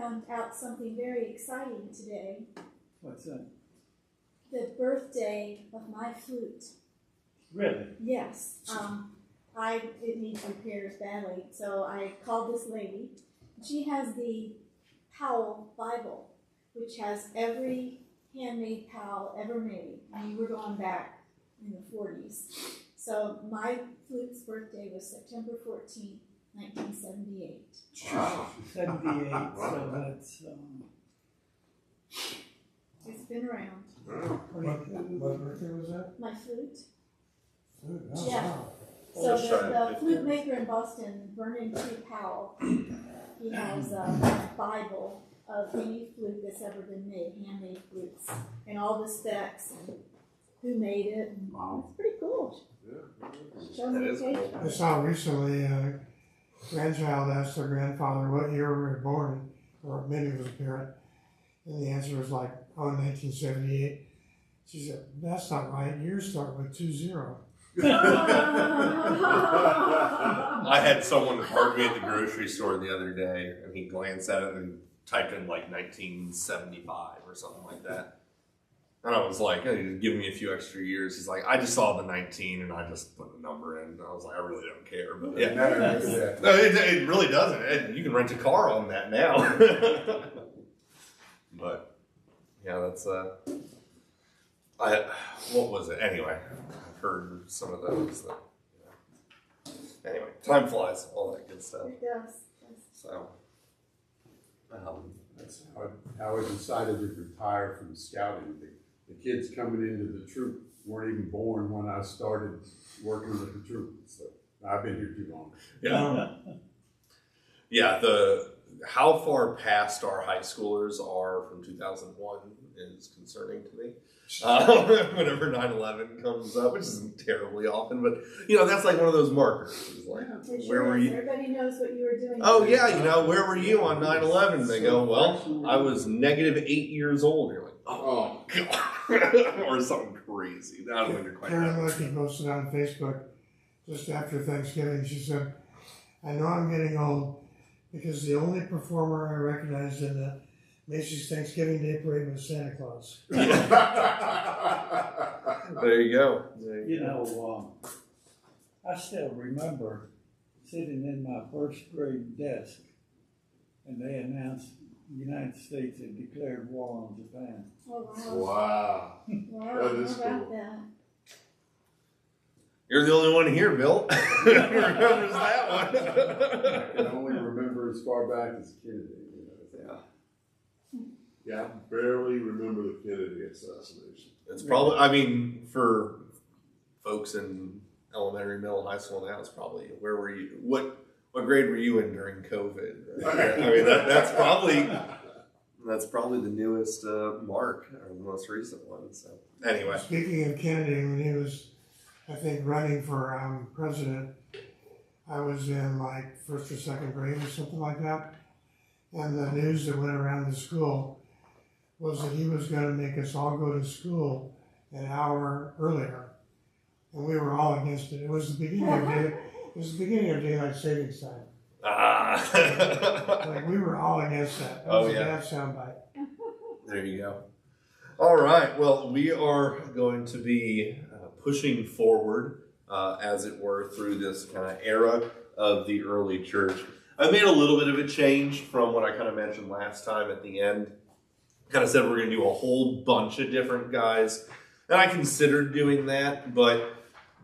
found out something very exciting today. What's that? The birthday of my flute. Really? Yes. It needs repairs badly, so I called this lady. She has the Powell Bible, which has every handmade Powell ever made. And we're going back in the 40s. So my flute's birthday was September 14th, 1978. Wow. 78, so that's... It's been around. What birthday was that? My flute. Oh, Yeah. wow. So the flute maker in Boston, Vernon T. Powell, he has a Bible of any flute that's ever been made, handmade flutes, and all the specs and who made it. And Wow. it's pretty cool. Show me the page. I saw recently a grandchild asked their grandfather what year we were born, or maybe it was a parent, and the answer was like, 1978. She said, that's not right, years start with 20. I had someone card me at the grocery store the other day, and he glanced at it and typed in like 1975 or something like that. And I was like, hey, just give me a few extra years. He's like, I just saw the 19 and I just put the number in. And I was like, I really don't care. But yeah, no, it really doesn't. You can rent a car on that now. But yeah, that's what was it? Anyway, I've heard some of those. Anyway, time flies, all that good stuff. It does. So, that's how I decided to retire from scouting. The kids coming into the troop weren't even born when I started working with the troop. So I've been here too long. yeah. Yeah, how far past our high schoolers are from 2001 is concerning to me. Whenever 9/11 comes up, which isn't terribly often, but that's like one of those markers. It's like, where were you? Everybody knows what you were doing. Oh yeah, where were you on 9/11? They go, well, I was -8 years old. You're like, oh god, or something crazy. I don't think quite. Karen Lucky posted on Facebook just after Thanksgiving. She said, I know I'm getting old because the only performer I recognized in the Macy's Thanksgiving Day Parade was Santa Claus. There you go. I still remember sitting in my first grade desk and they announced the United States had declared war on Japan. Oh, wow. Wow. Wow, That is how about cool. that? You're the only one here, Bill. Who remembers that one? I can only remember as far back as Kennedy. Yeah, I barely remember the Kennedy assassination. It's probably, for folks in elementary, middle, high school now, it's probably, where were you? What grade were you in during COVID? Right? That's probably the newest mark, or the most recent one. So anyway. Speaking of Kennedy, when he was, I think, running for president, I was in like first or second grade or something like that. And the news that went around the school was that he was going to make us all go to school an hour earlier, and we were all against it. It was the beginning of daylight savings time. Like we were all against that. That was a bad soundbite. There you go. All right. Well, we are going to be pushing forward, as it were, through this kind of era of the early church. I made a little bit of a change from what I kind of mentioned last time at the end. Kind of said we're going to do a whole bunch of different guys. And I considered doing that, but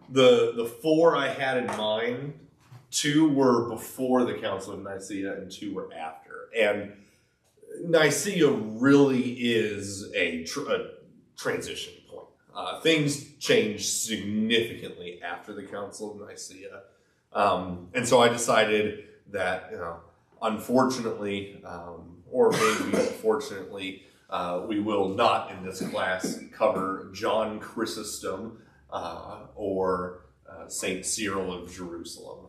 the four I had in mind, 2 were before the Council of Nicaea and 2 were after. And Nicaea really is a transition point. Things changed significantly after the Council of Nicaea. And so I decided that, unfortunately, or maybe fortunately, we will not in this class cover John Chrysostom or St. Cyril of Jerusalem.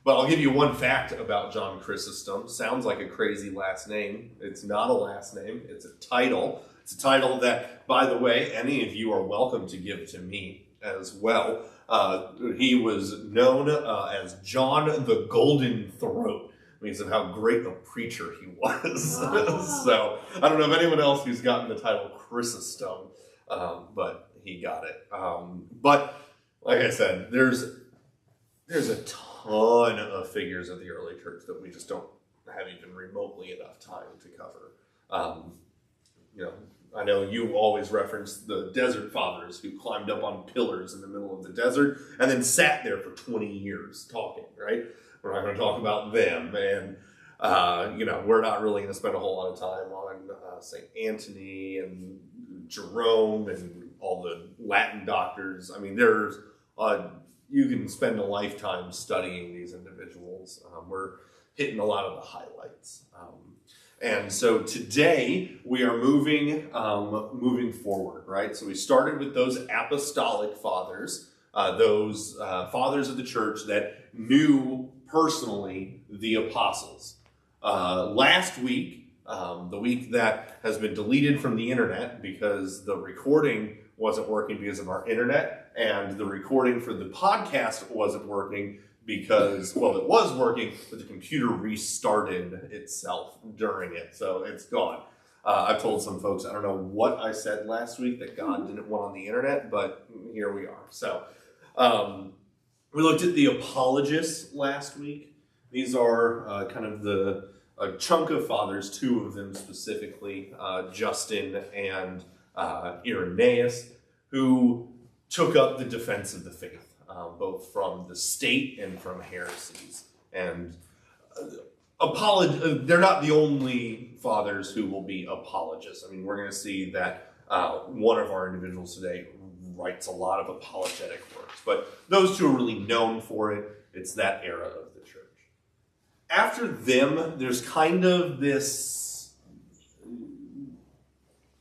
But I'll give you one fact about John Chrysostom. Sounds like a crazy last name. It's not a last name. It's a title. It's a title that, by the way, any of you are welcome to give to me as well. He was known as John the Golden Throat. because of how great a preacher he was. Oh. So I don't know of anyone else who's gotten the title Chrysostom, but he got it. But like I said, there's a ton of figures of the early church that we just don't have even remotely enough time to cover. I know you always reference the desert fathers who climbed up on pillars in the middle of the desert and then sat there for 20 years talking, right? We're not going to talk about them. And, we're not really going to spend a whole lot of time on St. Anthony and Jerome and all the Latin doctors. I mean, you can spend a lifetime studying these individuals. We're hitting a lot of the highlights. And so today we are moving forward, right? So we started with those apostolic fathers, those fathers of the church that knew personally the apostles. Last week, the week that has been deleted from the internet because the recording wasn't working because of our internet, and the recording for the podcast wasn't working because, well, it was working, but the computer restarted itself during it, so it's gone. I've told some folks, I don't know what I said last week that God didn't want on the internet, but here we are. So we looked at the apologists last week. These are kind of a chunk of fathers, two of them specifically, Justin and Irenaeus, who took up the defense of the faith. Both from the state and from heresies. And they're not the only fathers who will be apologists. I mean, we're going to see that one of our individuals today writes a lot of apologetic works. But those two are really known for it. It's that era of the church. After them, there's kind of this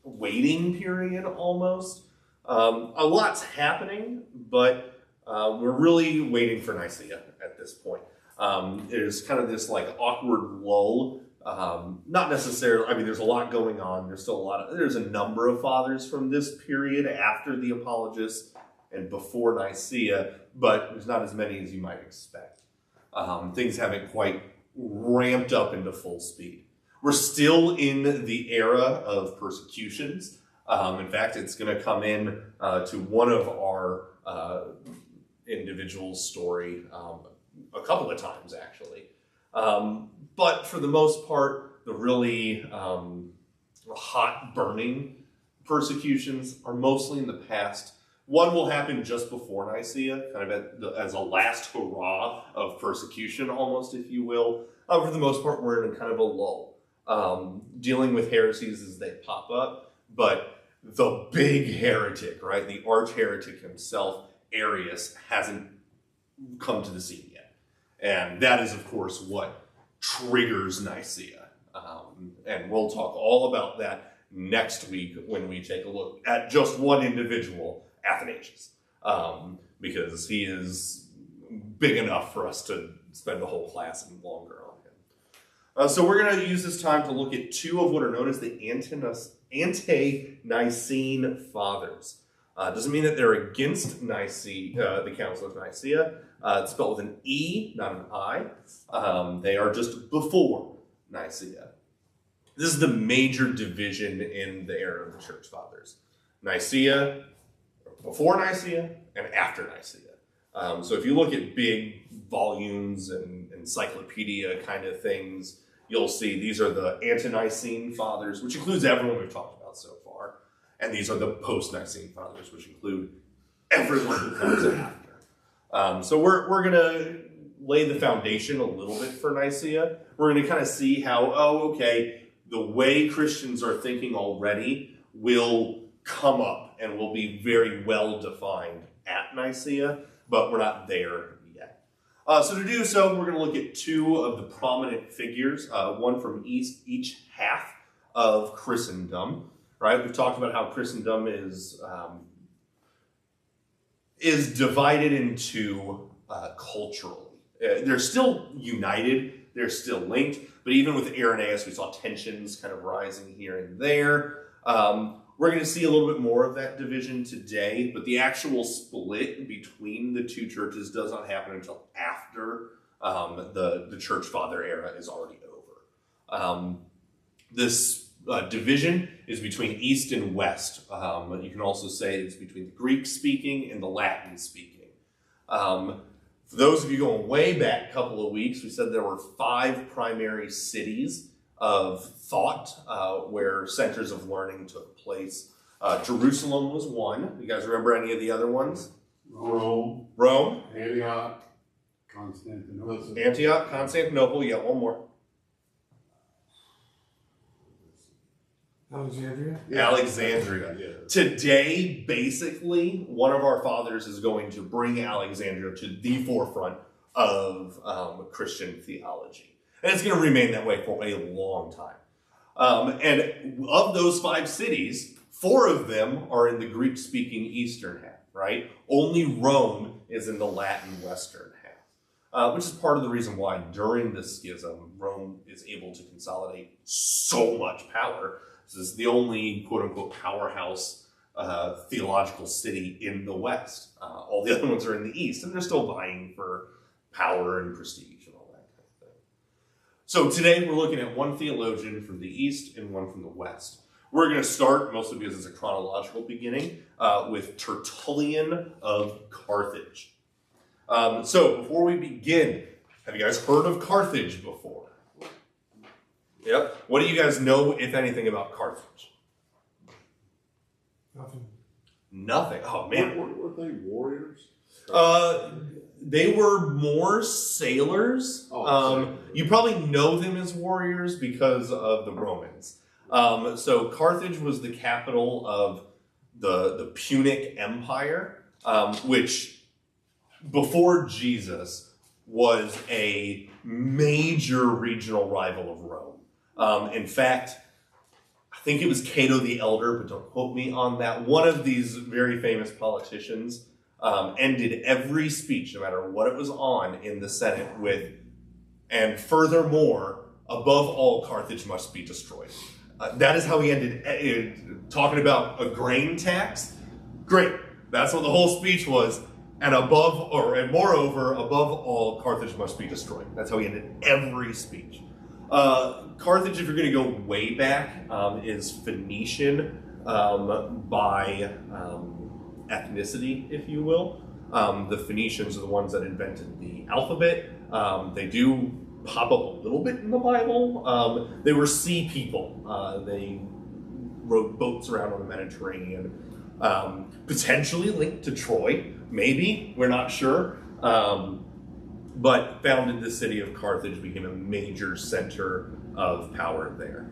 waiting period almost. A lot's happening, but we're really waiting for Nicaea at this point. There's kind of this like awkward lull. Not necessarily, I mean, there's a lot going on. There's a number of fathers from this period after the apologists and before Nicaea, but there's not as many as you might expect. Things haven't quite ramped up into full speed. We're still in the era of persecutions. In fact, it's going to come in to one of our individual's story a couple of times, actually. But for the most part, the really hot burning persecutions are mostly in the past. One will happen just before Nicaea, kind of as a last hurrah of persecution, almost, if you will. For the most part, we're in a kind of a lull, dealing with heresies as they pop up. But the big heretic, right, the arch heretic himself, Arius, hasn't come to the scene yet. And that is, of course, what triggers Nicaea. And we'll talk all about that next week when we take a look at just one individual, Athanasius, because he is big enough for us to spend a whole class and longer on him. So we're going to use this time to look at two of what are known as the Ante-Nicene fathers. Doesn't mean that they're against the Council of Nicaea. It's spelled with an E, not an I. They are just before Nicaea. This is the major division in the era of the Church Fathers. Nicaea, before Nicaea, and after Nicaea. So if you look at big volumes and encyclopedia kind of things, you'll see these are the Ante-Nicene fathers, which includes everyone we've talked about so far. And these are the post-Nicene fathers, which include everyone who comes after. So we're going to lay the foundation a little bit for Nicaea. We're going to kind of see how, the way Christians are thinking already will come up and will be very well defined at Nicaea, but we're not there yet. So to do so, we're going to look at two of the prominent figures, one from each half of Christendom. Right, we've talked about how Christendom is divided into culturally. They're still united, they're still linked, but even with Irenaeus, we saw tensions kind of rising here and there. We're going to see a little bit more of that division today, but the actual split between the two churches does not happen until after The church father era is already over. This division is between East and West. You can also say it's between the Greek-speaking and the Latin-speaking. For those of you going way back a couple of weeks, we said there were 5 primary cities of thought where centers of learning took place. Jerusalem was one. You guys remember any of the other ones? Rome. Antioch. Constantinople. Yeah, one more. Alexandria? Alexandria. Yeah. Today, basically, one of our fathers is going to bring Alexandria to the forefront of Christian theology. And it's going to remain that way for a long time. And of those 5 cities, 4 of them are in the Greek-speaking eastern half, right? Only Rome is in the Latin western half, which is part of the reason why during the schism, Rome is able to consolidate so much power. This is the only quote-unquote powerhouse theological city in the West. All the other ones are in the East, and they're still vying for power and prestige and all that kind of thing. So today we're looking at one theologian from the East and one from the West. We're going to start, mostly because it's a chronological beginning, with Tertullian of Carthage. So before we begin, have you guys heard of Carthage before? Yep. What do you guys know, if anything, about Carthage? Nothing. Oh, man. Were they warriors? They were more sailors. You probably know them as warriors because of the Romans. So Carthage was the capital of the Punic Empire, which before Jesus was a major regional rival of Rome. In fact, I think it was Cato the Elder, but don't quote me on that. One of these very famous politicians ended every speech, no matter what it was on, in the Senate with, and furthermore, above all, Carthage must be destroyed. That is how he ended, talking about a grain tax. Great. That's what the whole speech was. And moreover, above all, Carthage must be destroyed. That's how he ended every speech. Carthage, if you're going to go way back, is Phoenician by ethnicity, if you will. The Phoenicians are the ones that invented the alphabet. They do pop up a little bit in the Bible. They were sea people. They rowed boats around on the Mediterranean. Potentially linked to Troy, maybe, we're not sure. But founded the city of Carthage, became a major center of power there.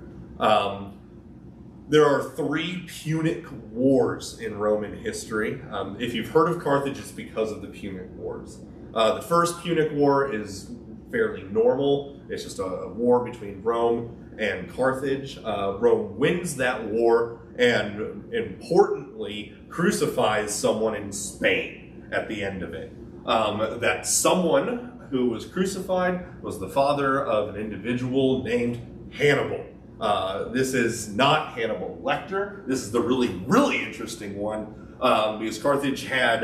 There are 3 Punic Wars in Roman history. If you've heard of Carthage, it's because of the Punic Wars. The first Punic War is fairly normal. It's just a war between Rome and Carthage. Rome wins that war and, importantly, crucifies someone in Spain at the end of it. That someone who was crucified was the father of an individual named Hannibal. This is not Hannibal Lecter. This is the really, really interesting one because Carthage had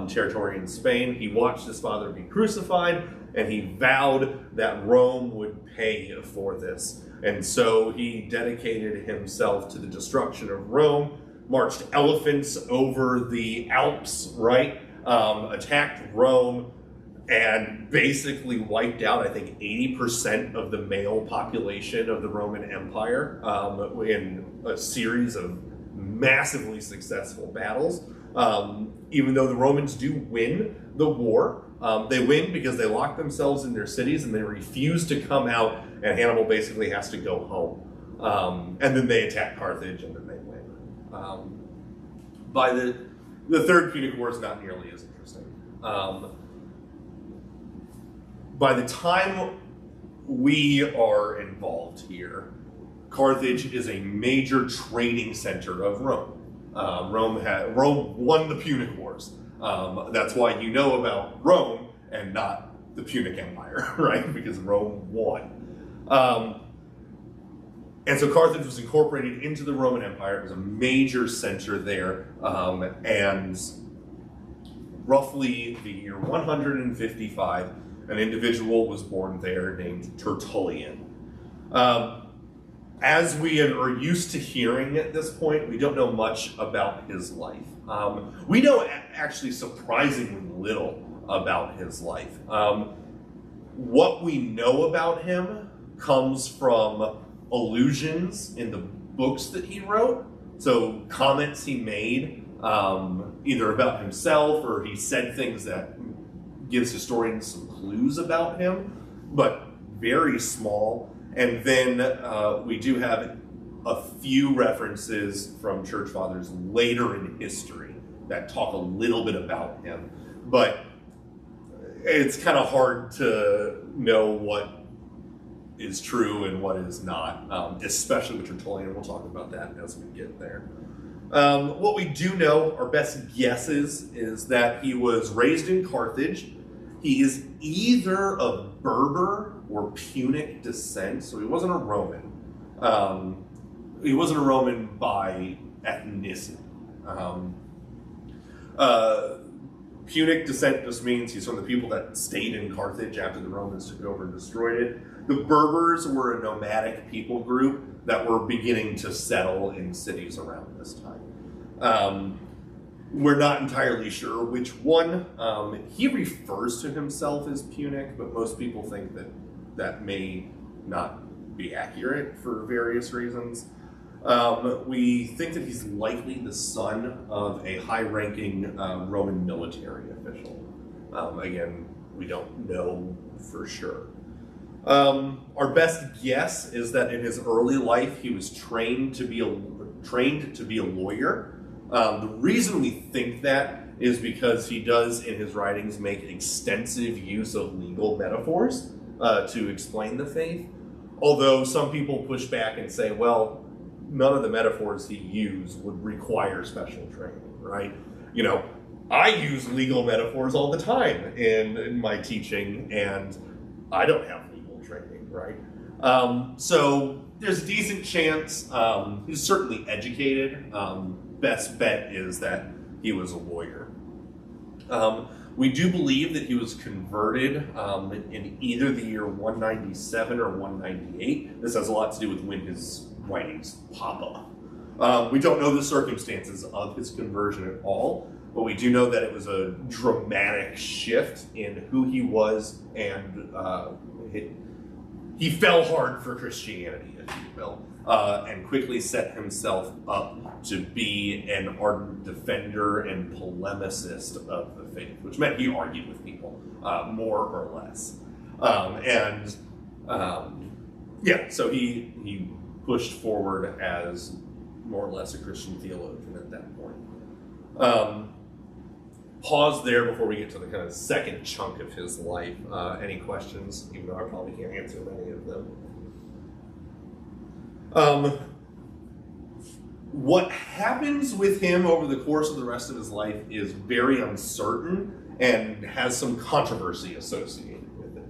territory in Spain. He watched his father be crucified, and he vowed that Rome would pay for this. And so he dedicated himself to the destruction of Rome, marched elephants over the Alps, right? Attacked Rome, and basically wiped out, I think, 80% of the male population of the Roman Empire in a series of massively successful battles. Even though the Romans do win the war, they win because they lock themselves in their cities and they refuse to come out, and Hannibal basically has to go home. And then they attack Carthage, and then they win. By the Third Punic War is not nearly as interesting. By the time we are involved here, Carthage is a major trading center of Rome. Rome won the Punic Wars. That's why you know about Rome and not the Punic Empire, right? Because Rome won. And so Carthage was incorporated into the Roman Empire. It was a major center there. And roughly the year 155, an individual was born there named Tertullian. As we are used to hearing at this point, we don't know much about his life. We know actually surprisingly little about his life. What we know about him comes from allusions in the books that he wrote, so comments he made either about himself or he said things that gives historians some clues about him, but very small. And then we do have a few references from church fathers later in history that talk a little bit about him, but it's kind of hard to know what is true and what is not, especially with Tertullian. We'll talk about that as we get there. What we do know, our best guesses, is that he was raised in Carthage. He is either of Berber or Punic descent, so he wasn't a Roman. He wasn't a Roman by ethnicity. Punic descent just means he's from the people that stayed in Carthage after the Romans took over and destroyed it. The Berbers were a nomadic people group that were beginning to settle in cities around this time. We're not entirely sure which one. He refers to himself as Punic, but most people think that that may not be accurate for various reasons. We think that he's likely the son of a high-ranking Roman military official. Again, we don't know for sure. Our best guess is that in his early life he was trained to be a lawyer. The reason we think that is because he does in his writings make extensive use of legal metaphors to explain the faith. Although some people push back and say, well, none of the metaphors he used would require special training, right? You know, I use legal metaphors all the time in my teaching, and I don't have legal training, right? So there's a decent chance he's certainly educated. Best bet is that he was a lawyer. We do believe that he was converted in either the year 197 or 198. This has a lot to do with when his writings pop up. We don't know the circumstances of his conversion at all, but we do know that it was a dramatic shift in who he was, and he fell hard for Christianity, if you will, and quickly set himself up to be an ardent defender and polemicist of the faith, which meant he argued with people, more or less. So he pushed forward as more or less a Christian theologian at that point. Pause there before we get to the kind of second chunk of his life. Any questions, even though I probably can't answer many of them. What happens with him over the course of the rest of his life is very uncertain and has some controversy associated with it.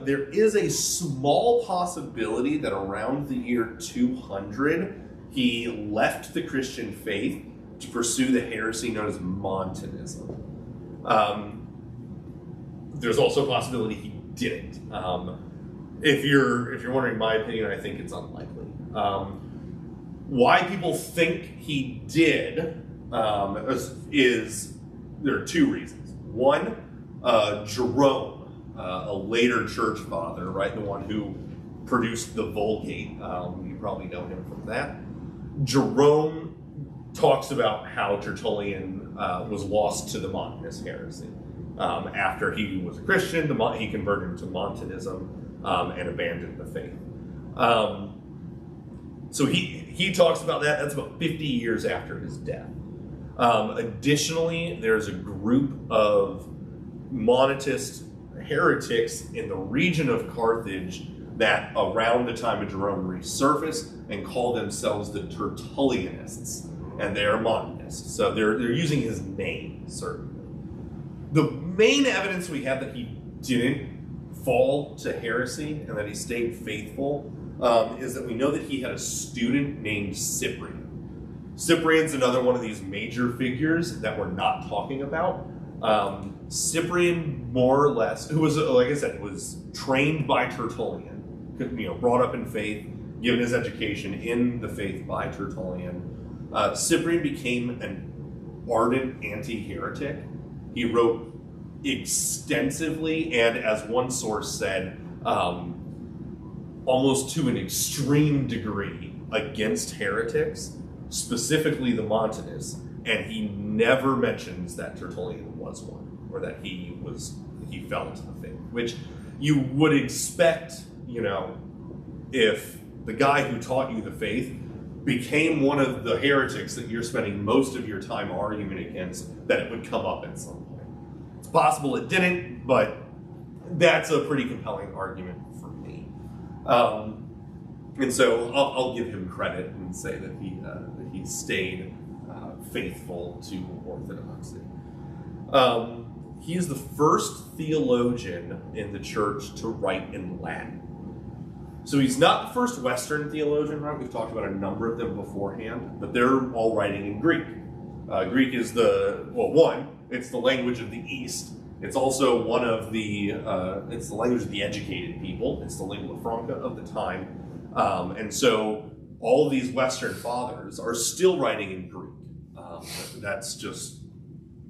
There is a small possibility that around the year 200, he left the Christian faith to pursue the heresy known as Montanism. There's also a possibility he didn't. If you're wondering my opinion, I think it's unlikely. Why people think he did is there are two reasons. One, Jerome, a later church father, right, the one who produced the Vulgate. You probably know him from that. Jerome talks about how Tertullian was lost to the Montanist heresy. After he was a Christian, he converted to Montanism and abandoned the faith. So he talks about that. That's about 50 years after his death. Additionally, there's a group of Montanist heretics in the region of Carthage that around the time of Jerome resurface and call themselves the Tertullianists, and they're Montanists. So they're using his name, certainly. The main evidence we have that he didn't fall to heresy and that he stayed faithful is that we know that he had a student named Cyprian. Cyprian's another one of these major figures that we're not talking about. Cyprian, more or less, who was, like I said, was trained by Tertullian, brought up in faith, given his education in the faith by Tertullian. Cyprian became an ardent anti-heretic. He wrote extensively, and as one source said, almost to an extreme degree, against heretics, specifically the Montanists, and he never mentions that Tertullian was one, or that he fell into the faith, which you would expect, if the guy who taught you the faith became one of the heretics that you're spending most of your time arguing against, that it would come up at some point. It's possible it didn't, but that's a pretty compelling argument for me. And so I'll give him credit and say that he stayed faithful to orthodoxy. He is the first theologian in the church to write in Latin. So he's not the first Western theologian, right? We've talked about a number of them beforehand, but they're all writing in Greek. Greek is it's the language of the East. It's also it's the language of the educated people. It's the lingua franca of the time. And so all of these Western fathers are still writing in Greek.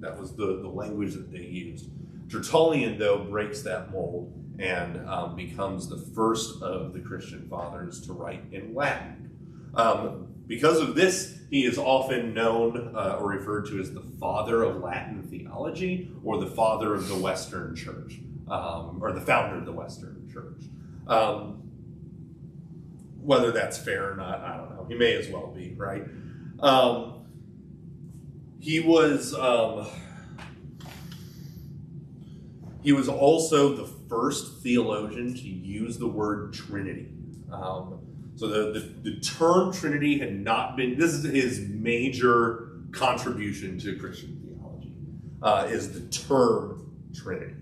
That was the language that they used. Tertullian, though, breaks that mold and becomes the first of the Christian fathers to write in Latin. Because of this, he is often known or referred to as the father of Latin theology, or the father of the Western Church, or the founder of the Western Church. Whether that's fair or not, I don't know. He may as well be, right? He was also the first theologian to use the word Trinity. So the term Trinity had not been, this is his major contribution to Christian theology, is the term Trinity.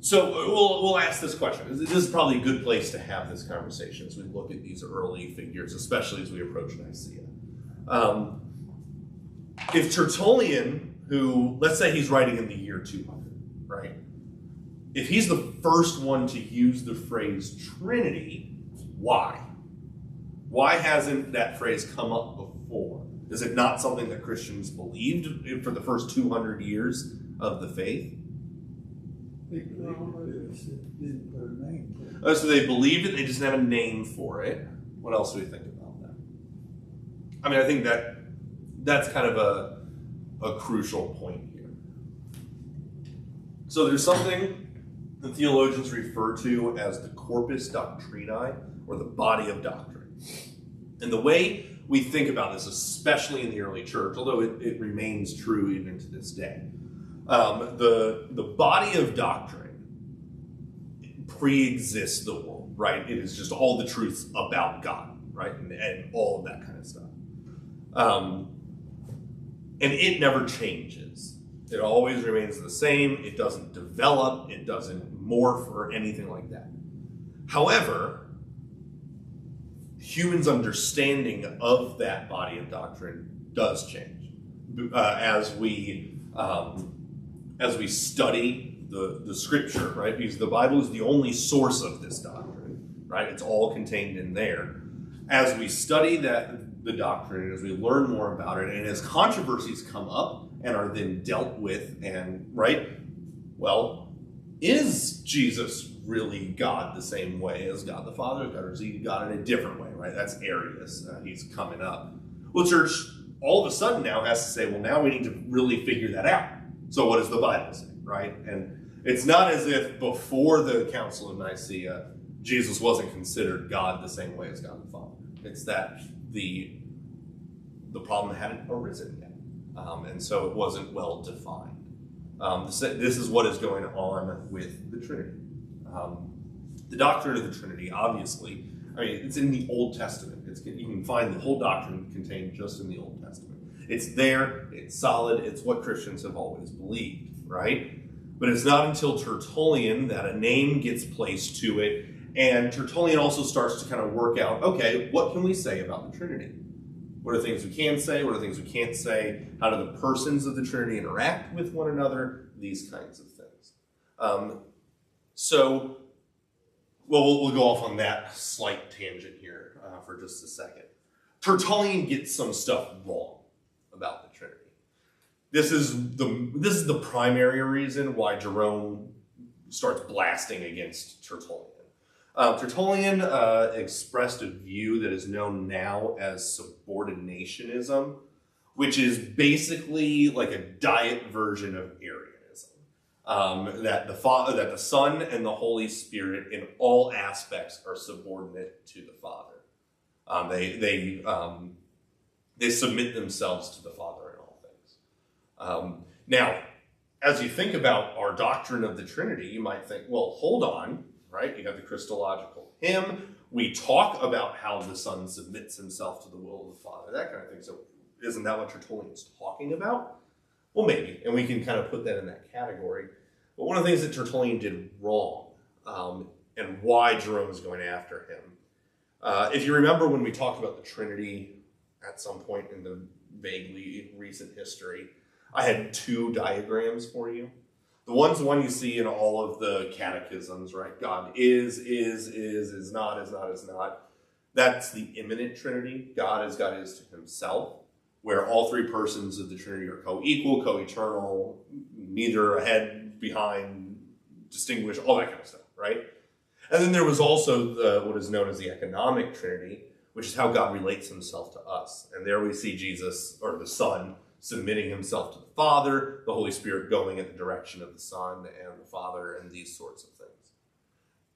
So we'll ask this question. This is probably a good place to have this conversation as we look at these early figures, especially as we approach Nicaea. If Tertullian, who, let's say he's writing in the year 200, right? If he's the first one to use the phrase Trinity, why? Why hasn't that phrase come up before? Is it not something that Christians believed for the first 200 years of the faith? They didn't put a name for it. Oh, so they believed it, they just didn't have a name for it. What else do we think about that? I mean, I think that's kind of a crucial point here. So there's something the theologians refer to as the corpus doctrinae, or the body of doctrine. And the way we think about this, especially in the early church, although it remains true even to this day, the body of doctrine pre-exists the world, right? It is just all the truths about God, right? And all of that kind of stuff. And it never changes. It always remains the same. It doesn't develop. It doesn't morph or anything like that. However, humans' understanding of that body of doctrine does change as we study the scripture, right? Because the Bible is the only source of this doctrine, right? It's all contained in there. As we study the doctrine, as we learn more about it, and as controversies come up and are then dealt with, and right, well, is Jesus really God the same way as God the Father, or is he God in a different way, right? That's Arius. He's coming up. Well, church all of a sudden now has to say, well, now we need to really figure that out. So what does the Bible say, right? And it's not as if before the Council of Nicaea, Jesus wasn't considered God the same way as God the Father. It's that the problem hadn't arisen yet. And so it wasn't well defined. This is what is going on with the Trinity. The doctrine of the Trinity, obviously, I mean, it's in the Old Testament. You can find the whole doctrine contained just in the Old Testament. It's there, it's solid, it's what Christians have always believed, right? But it's not until Tertullian that a name gets placed to it, and Tertullian also starts to kind of work out, okay, what can we say about the Trinity? What are things we can say? What are things we can't say? How do the persons of the Trinity interact with one another? These kinds of things. We'll go off on that slight tangent here for just a second. Tertullian gets some stuff wrong about the Trinity. This is the primary reason why Jerome starts blasting against Tertullian. Tertullian expressed a view that is known now as subordinationism, which is basically like a diet version of Arianism. That the Son and the Holy Spirit in all aspects are subordinate to the Father. They submit themselves to the Father in all things. Now, as you think about our doctrine of the Trinity, you might think, well, hold on, right? You have the Christological hymn. We talk about how the Son submits himself to the will of the Father, that kind of thing. So isn't that what Tertullian's talking about? Well, maybe, and we can kind of put that in that category. But one of the things that Tertullian did wrong, and why Jerome is going after him, if you remember when we talked about the Trinity at some point in the vaguely recent history, I had two diagrams for you. The one you see in all of the catechisms, right? God is not. That's the immanent Trinity. God is to himself, where all three persons of the Trinity are co-equal, co-eternal, neither ahead, behind, distinguished, all that kind of stuff, right? And then there was also what is known as the economic Trinity, which is how God relates himself to us. And there we see Jesus, or the Son, submitting himself to the Father, the Holy Spirit going in the direction of the Son and the Father, and these sorts of things.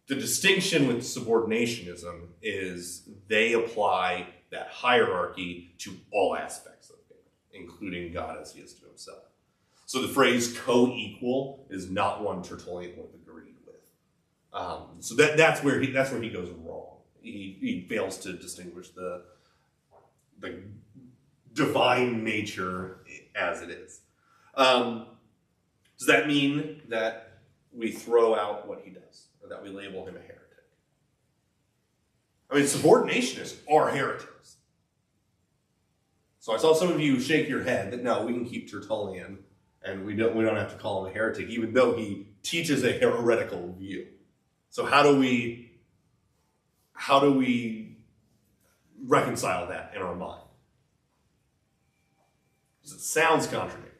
The distinction with subordinationism is they apply that hierarchy to all aspects of God, including God as he is to himself. So the phrase co-equal is not one Tertullian would have agreed with. So that's where he goes wrong. He fails to distinguish the divine nature as it is. Does that mean that we throw out what he does, or that we label him a heretic? I mean, subordinationists are heretics. So I saw some of you shake your head that no, we can keep Tertullian, and we don't have to call him a heretic, even though he teaches a heretical view. So how do we reconcile that in our mind? Because it sounds contradictory.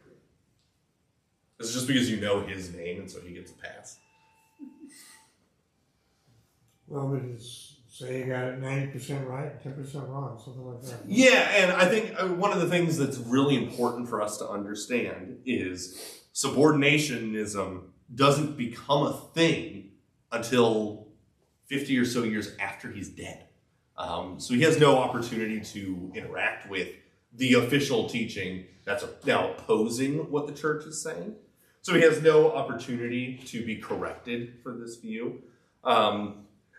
Is it just because you know his name and so he gets a pass? Well, but it's, say you got it 90% right, 10% wrong, something like that. Yeah, and I think one of the things that's really important for us to understand is subordinationism doesn't become a thing until 50 or so years after he's dead. So he has no opportunity to interact with the official teaching that's now opposing what the church is saying. So he has no opportunity to be corrected for this view.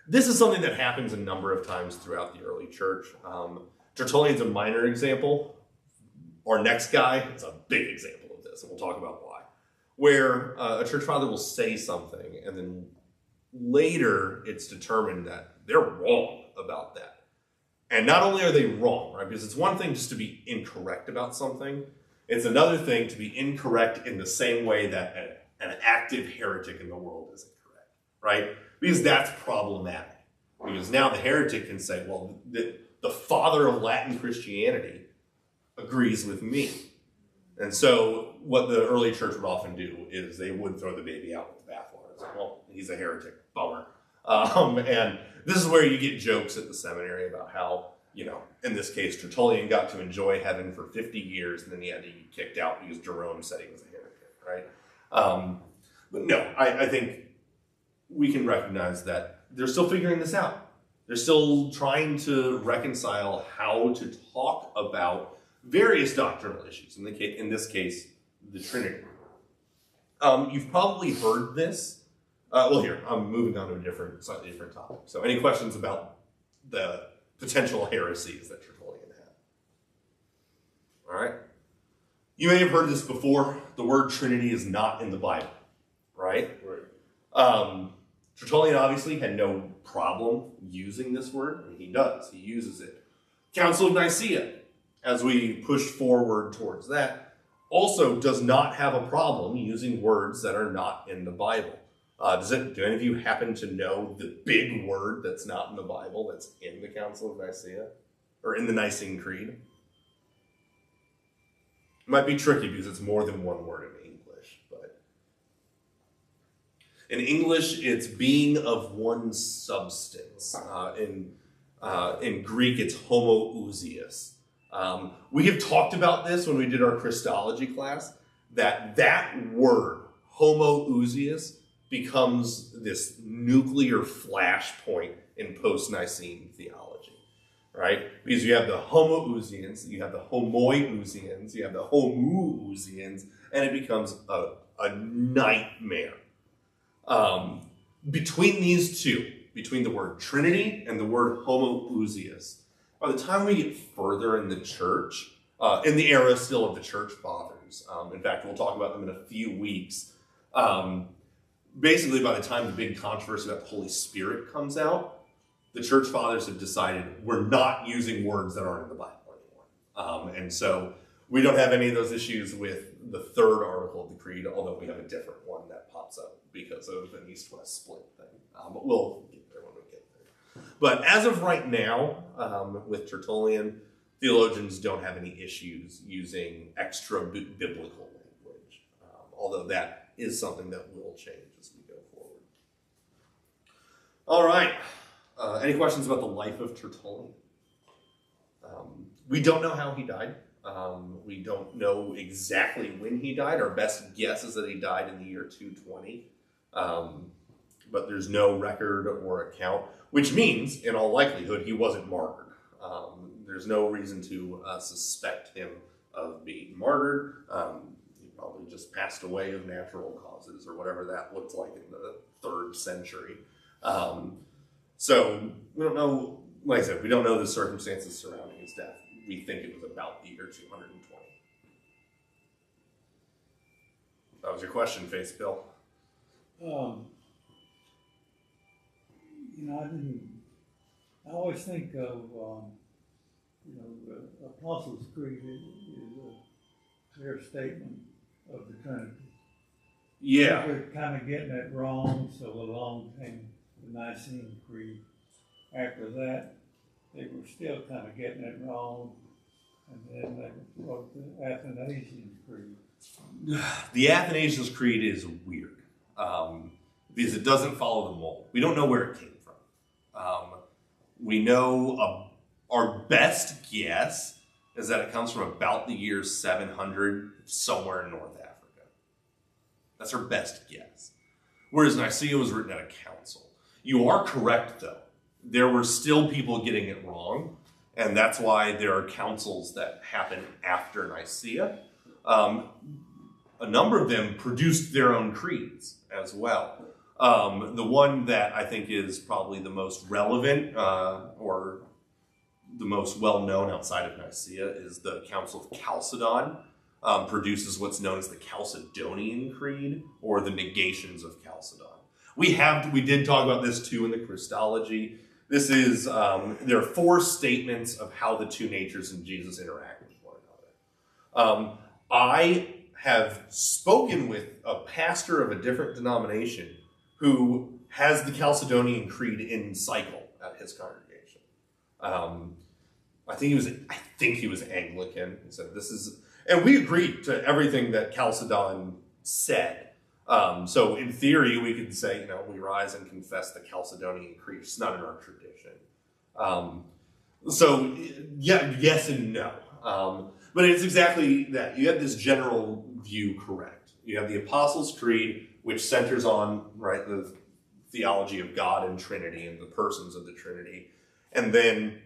This is something that happens a number of times throughout the early church. Tertullian's a minor example. Our next guy is a big example of this, and we'll talk about why. Where a church father will say something, and then later it's determined that they're wrong about that. And not only are they wrong, right? Because it's one thing just to be incorrect about something. It's another thing to be incorrect in the same way that an active heretic in the world is incorrect, right? Because that's problematic. Because now the heretic can say, well, the father of Latin Christianity agrees with me. And so what the early church would often do is they would throw the baby out with the bathwater. It's like, well, he's a heretic. Bummer. And this is where you get jokes at the seminary about how, in this case, Tertullian got to enjoy heaven for 50 years, and then he had to get kicked out because Jerome said he was a heretic, right? But no, I think we can recognize that they're still figuring this out. They're still trying to reconcile how to talk about various doctrinal issues, in this case, the Trinity. You've probably heard this. Here, I'm moving on to a slightly different topic. So any questions about the potential heresies that Tertullian had? All right. You may have heard this before. The word Trinity is not in the Bible, right? Right. Tertullian obviously had no problem using this word. I mean, he does. He uses it. Council of Nicaea, as we push forward towards that, also does not have a problem using words that are not in the Bible. Do any of you happen to know the big word that's not in the Bible that's in the Council of Nicaea? Or in the Nicene Creed? It might be tricky because it's more than one word in English, but in English it's being of one substance. In Greek it's homoousios. We have talked about this when we did our Christology class, that word, homoousios, becomes this nuclear flashpoint in post-Nicene theology, right? Because you have the homoousians, you have the homoiousians, you have the homoousians, and it becomes a nightmare. Between these two, between the word Trinity and the word homoousios, by the time we get further in the church, in the era still of the church fathers, in fact, we'll talk about them in a few weeks, basically by the time the big controversy about the Holy Spirit comes out, the church fathers have decided we're not using words that aren't in the Bible anymore. And so we don't have any of those issues with the third article of the Creed, although we have a different one that pops up because of an east-west split thing. But we'll get there when we get there. But as of right now, with Tertullian, theologians don't have any issues using extra biblical language, although that is something that will change as we go forward. All right. Any questions about the life of Tertullian? We don't know how he died. We don't know exactly when he died. Our best guess is that he died in the year 220. But there's no record or account, which means, in all likelihood, he wasn't martyred. There's no reason to suspect him of being martyred. He probably just passed away of natural causes or whatever that looked like in the 3rd century. So we don't know, like I said, we don't know the circumstances surrounding his death. We think it was about the year 220. That was your question, Face Bill. I always think of, the Apostles' Creed is a clear statement of the Trinity. Yeah. They're kind of getting it wrong, so along came the Nicene Creed. After that, they were still kind of getting it wrong, and then they wrote the Ante-Nicene Creed. The Athanasius Creed is weird because it doesn't follow the mold. We don't know where it came from. We know our best guess is that it comes from about the year 700 somewhere in North Africa. That's our best guess. Whereas Nicaea was written at a council. You are correct, though. There were still people getting it wrong, and that's why there are councils that happen after Nicaea. A number of them produced their own creeds as well. The one that I think is probably the most relevant or the most well-known outside of Nicaea is the Council of Chalcedon. Produces what's known as the Chalcedonian Creed, or the Negations of Chalcedon. We did talk about this too in the Christology. This is, there are 4 statements of how the two natures in Jesus interact with one another. I have spoken with a pastor of a different denomination who has the Chalcedonian Creed in cycle at his congregation. I think he was Anglican. He said this is, and we agreed to everything that Chalcedon said. So in theory, we could say, we rise and confess the Chalcedonian Creed. It's not in our tradition. So yeah, yes and no. But it's exactly that. You have this general view correct. You have the Apostles' Creed, which centers on, the theology of God and Trinity and the persons of the Trinity. And then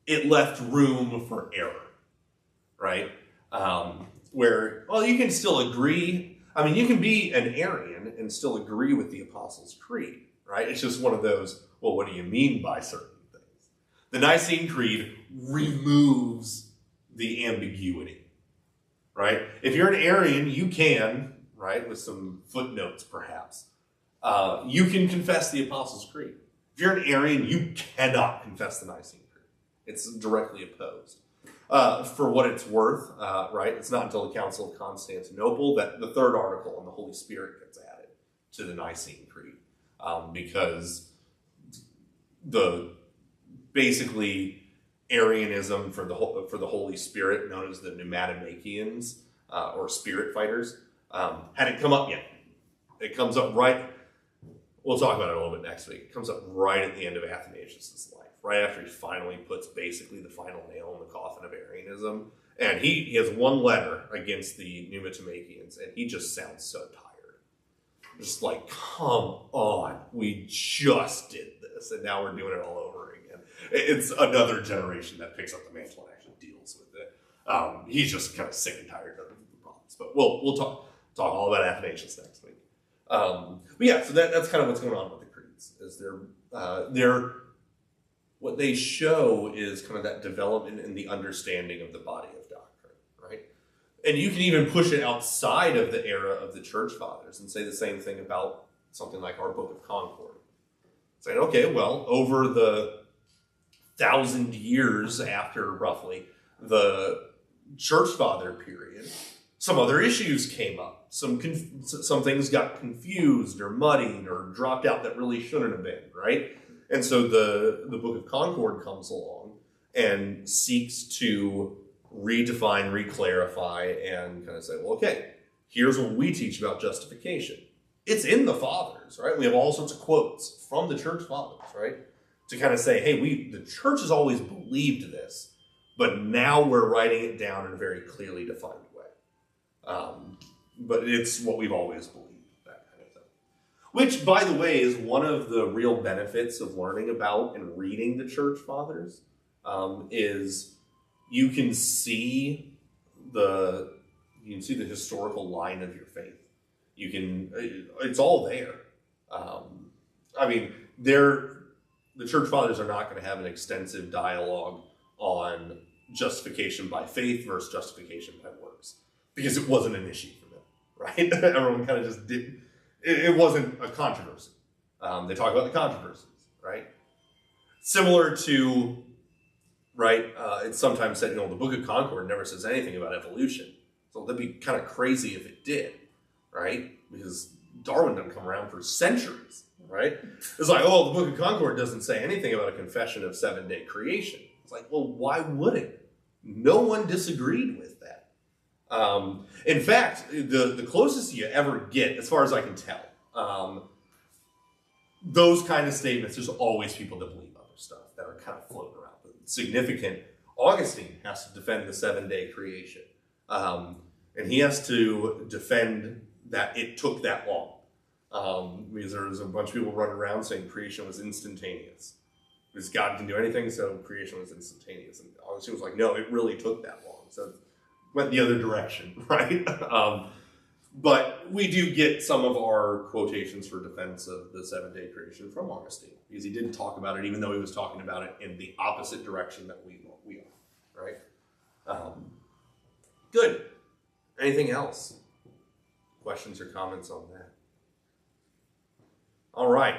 it left room for error, right? Where, you can still agree. You can be an Arian and still agree with the Apostles' Creed, right? It's just one of those, what do you mean by certain things? The Nicene Creed removes the ambiguity, right? If you're an Arian, you can, with some footnotes perhaps, you can confess the Apostles' Creed. If you're an Arian, you cannot confess the Nicene Creed. It's directly opposed. For what it's worth, right? It's not until the Council of Constantinople that the third article on the Holy Spirit gets added to the Nicene Creed, because basically Arianism for the Holy Spirit, known as the Pneumatomachians or Spirit Fighters, hadn't come up yet. It comes up right. We'll talk about it a little bit next week. It comes up right at the end of Athanasius' life, right after he finally puts basically the final nail in the coffin of Arianism. And he has one letter against the Pneumatomachians, and he just sounds so tired. Just like, come on, we just did this, and now we're doing it all over again. It's another generation that picks up the mantle and actually deals with it. He's just kind of sick and tired of the problems. But we'll talk all about Athanasius next week. But yeah, so that's kind of what's going on with the creeds. Is they're what they show is kind of that development in the understanding of the body of doctrine, right? And you can even push it outside of the era of the church fathers and say the same thing about something like our Book of Concord. Saying, okay, well, over the 1,000 years after roughly the church father period, some other issues came up. Some things got confused or muddied or dropped out that really shouldn't have been, right? And so the Book of Concord comes along and seeks to redefine, reclarify, and kind of say, well, okay, here's what we teach about justification. It's in the fathers, right? We have all sorts of quotes from the church fathers, right? To kind of say, hey, the church has always believed this, but now we're writing it down in a very clearly defined way. But it's what we've always believed, that kind of thing. Which, by the way, is one of the real benefits of learning about and reading the church fathers, is you can see the historical line of your faith. It's all there. The church fathers are not going to have an extensive dialogue on justification by faith versus justification by works, because it wasn't an issue for them, right? Everyone kind of just did. It wasn't a controversy. They talk about the controversies, right? Similar to, right, it's sometimes said, the Book of Concord never says anything about evolution. So that'd be kind of crazy if it did, right? Because Darwin didn't come around for centuries, right? It's like, the Book of Concord doesn't say anything about a confession of 7-day creation. It's like, well, why would it? No one disagreed with that. In fact, the closest you ever get, as far as I can tell, those kind of statements, there's always people that believe other stuff that are kind of floating around. But significant, Augustine has to defend the 7-day creation. And he has to defend that it took that long. Because there was a bunch of people running around saying creation was instantaneous. Because God can do anything, so creation was instantaneous. And Augustine was like, no, it really took that long. So it went the other direction, right? But we do get some of our quotations for defense of the 7-day creation from Augustine, because he didn't talk about it, even though he was talking about it in the opposite direction that we are, right? Good. Anything else? Questions or comments on that? All right.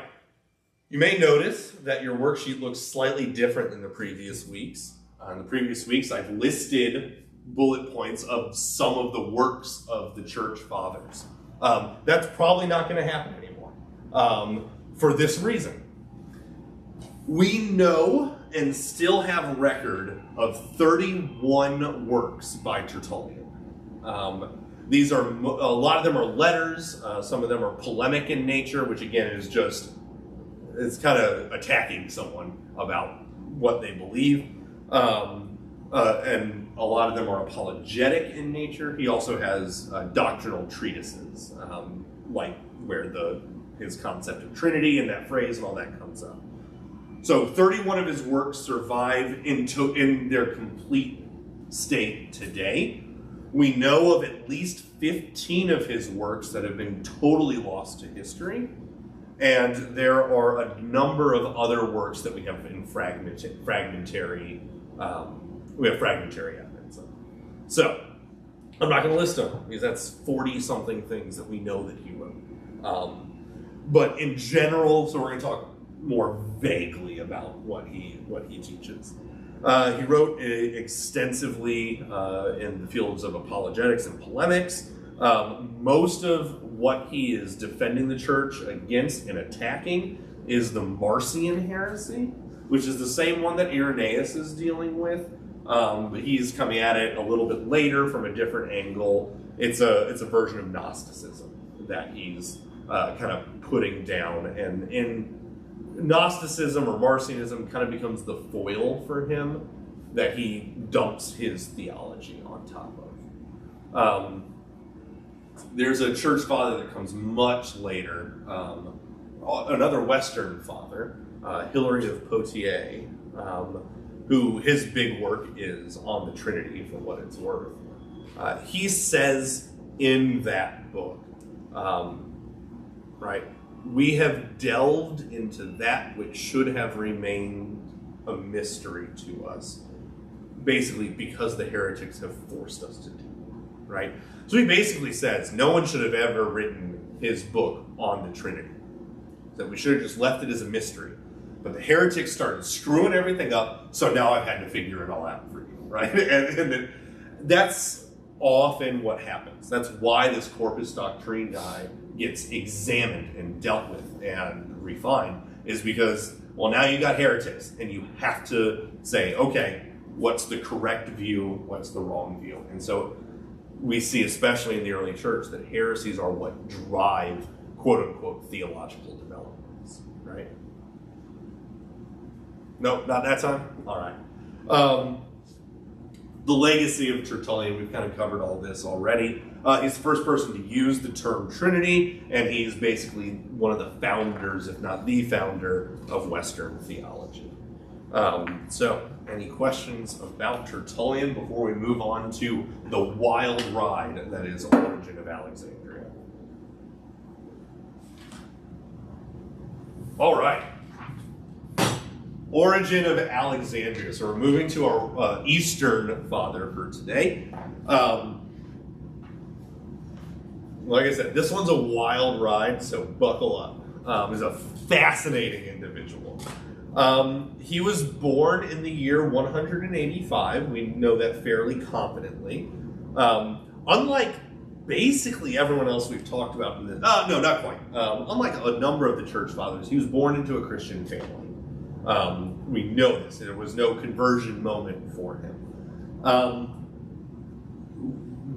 You may notice that your worksheet looks slightly different than the previous weeks. In the previous weeks, I've listed bullet points of some of the works of the church fathers. That's probably not going to happen anymore for this reason. We know and still have record of 31 works by Tertullian. These are, a lot of them are letters, some of them are polemic in nature, which again is just, it's kind of attacking someone about what they believe. And a lot of them are apologetic in nature. He also has doctrinal treatises, like where his concept of Trinity and that phrase and all that comes up. So 31 of his works survive in their complete state today. We know of at least 15 of his works that have been totally lost to history. And there are a number of other works that we have in fragmentary evidence of. So, I'm not going to list them, because that's 40-something things that we know that he wrote. But in general, so we're going to talk more vaguely about what he teaches. He wrote extensively in the fields of apologetics and polemics. Most of what he is defending the church against and attacking is the Marcion heresy, which is the same one that Irenaeus is dealing with. But he's coming at it a little bit later from a different angle. It's a version of Gnosticism that he's kind of putting down, and in Gnosticism or Marcionism kind of becomes the foil for him that he dumps his theology on top of. There's a church father that comes much later, another Western father, Hilary of Poitiers, who his big work is on the Trinity, for what it's worth. He says in that book, right, we have delved into that which should have remained a mystery to us, basically because the heretics have forced us to do it, right? So he basically says no one should have ever written his book on the Trinity, that we should have just left it as a mystery. But the heretics started screwing everything up, so now I've had to figure it all out for you, right? And that's often what happens. That's why this Corpus Doctrinae gets examined and dealt with and refined, is because, well, now you got heretics, and you have to say, okay, what's the correct view, what's the wrong view? And so we see, especially in the early church, that heresies are what drive, quote-unquote, theological developments, right? No, not that time? All right. The legacy of Tertullian, we've kind of covered all this already. He's the first person to use the term Trinity, and he's basically one of the founders, if not the founder, of Western theology. So, any questions about Tertullian before we move on to the wild ride that is Origen of Alexandria? All right. Origen of Alexandria. So we're moving to our Eastern father for today. Like I said, this one's a wild ride, so buckle up. He's a fascinating individual. He was born in the year 185. We know that fairly confidently. Unlike basically everyone else we've talked about in this, no, not quite. Unlike a number of the church fathers, he was born into a Christian family. We know this. There was no conversion moment for him.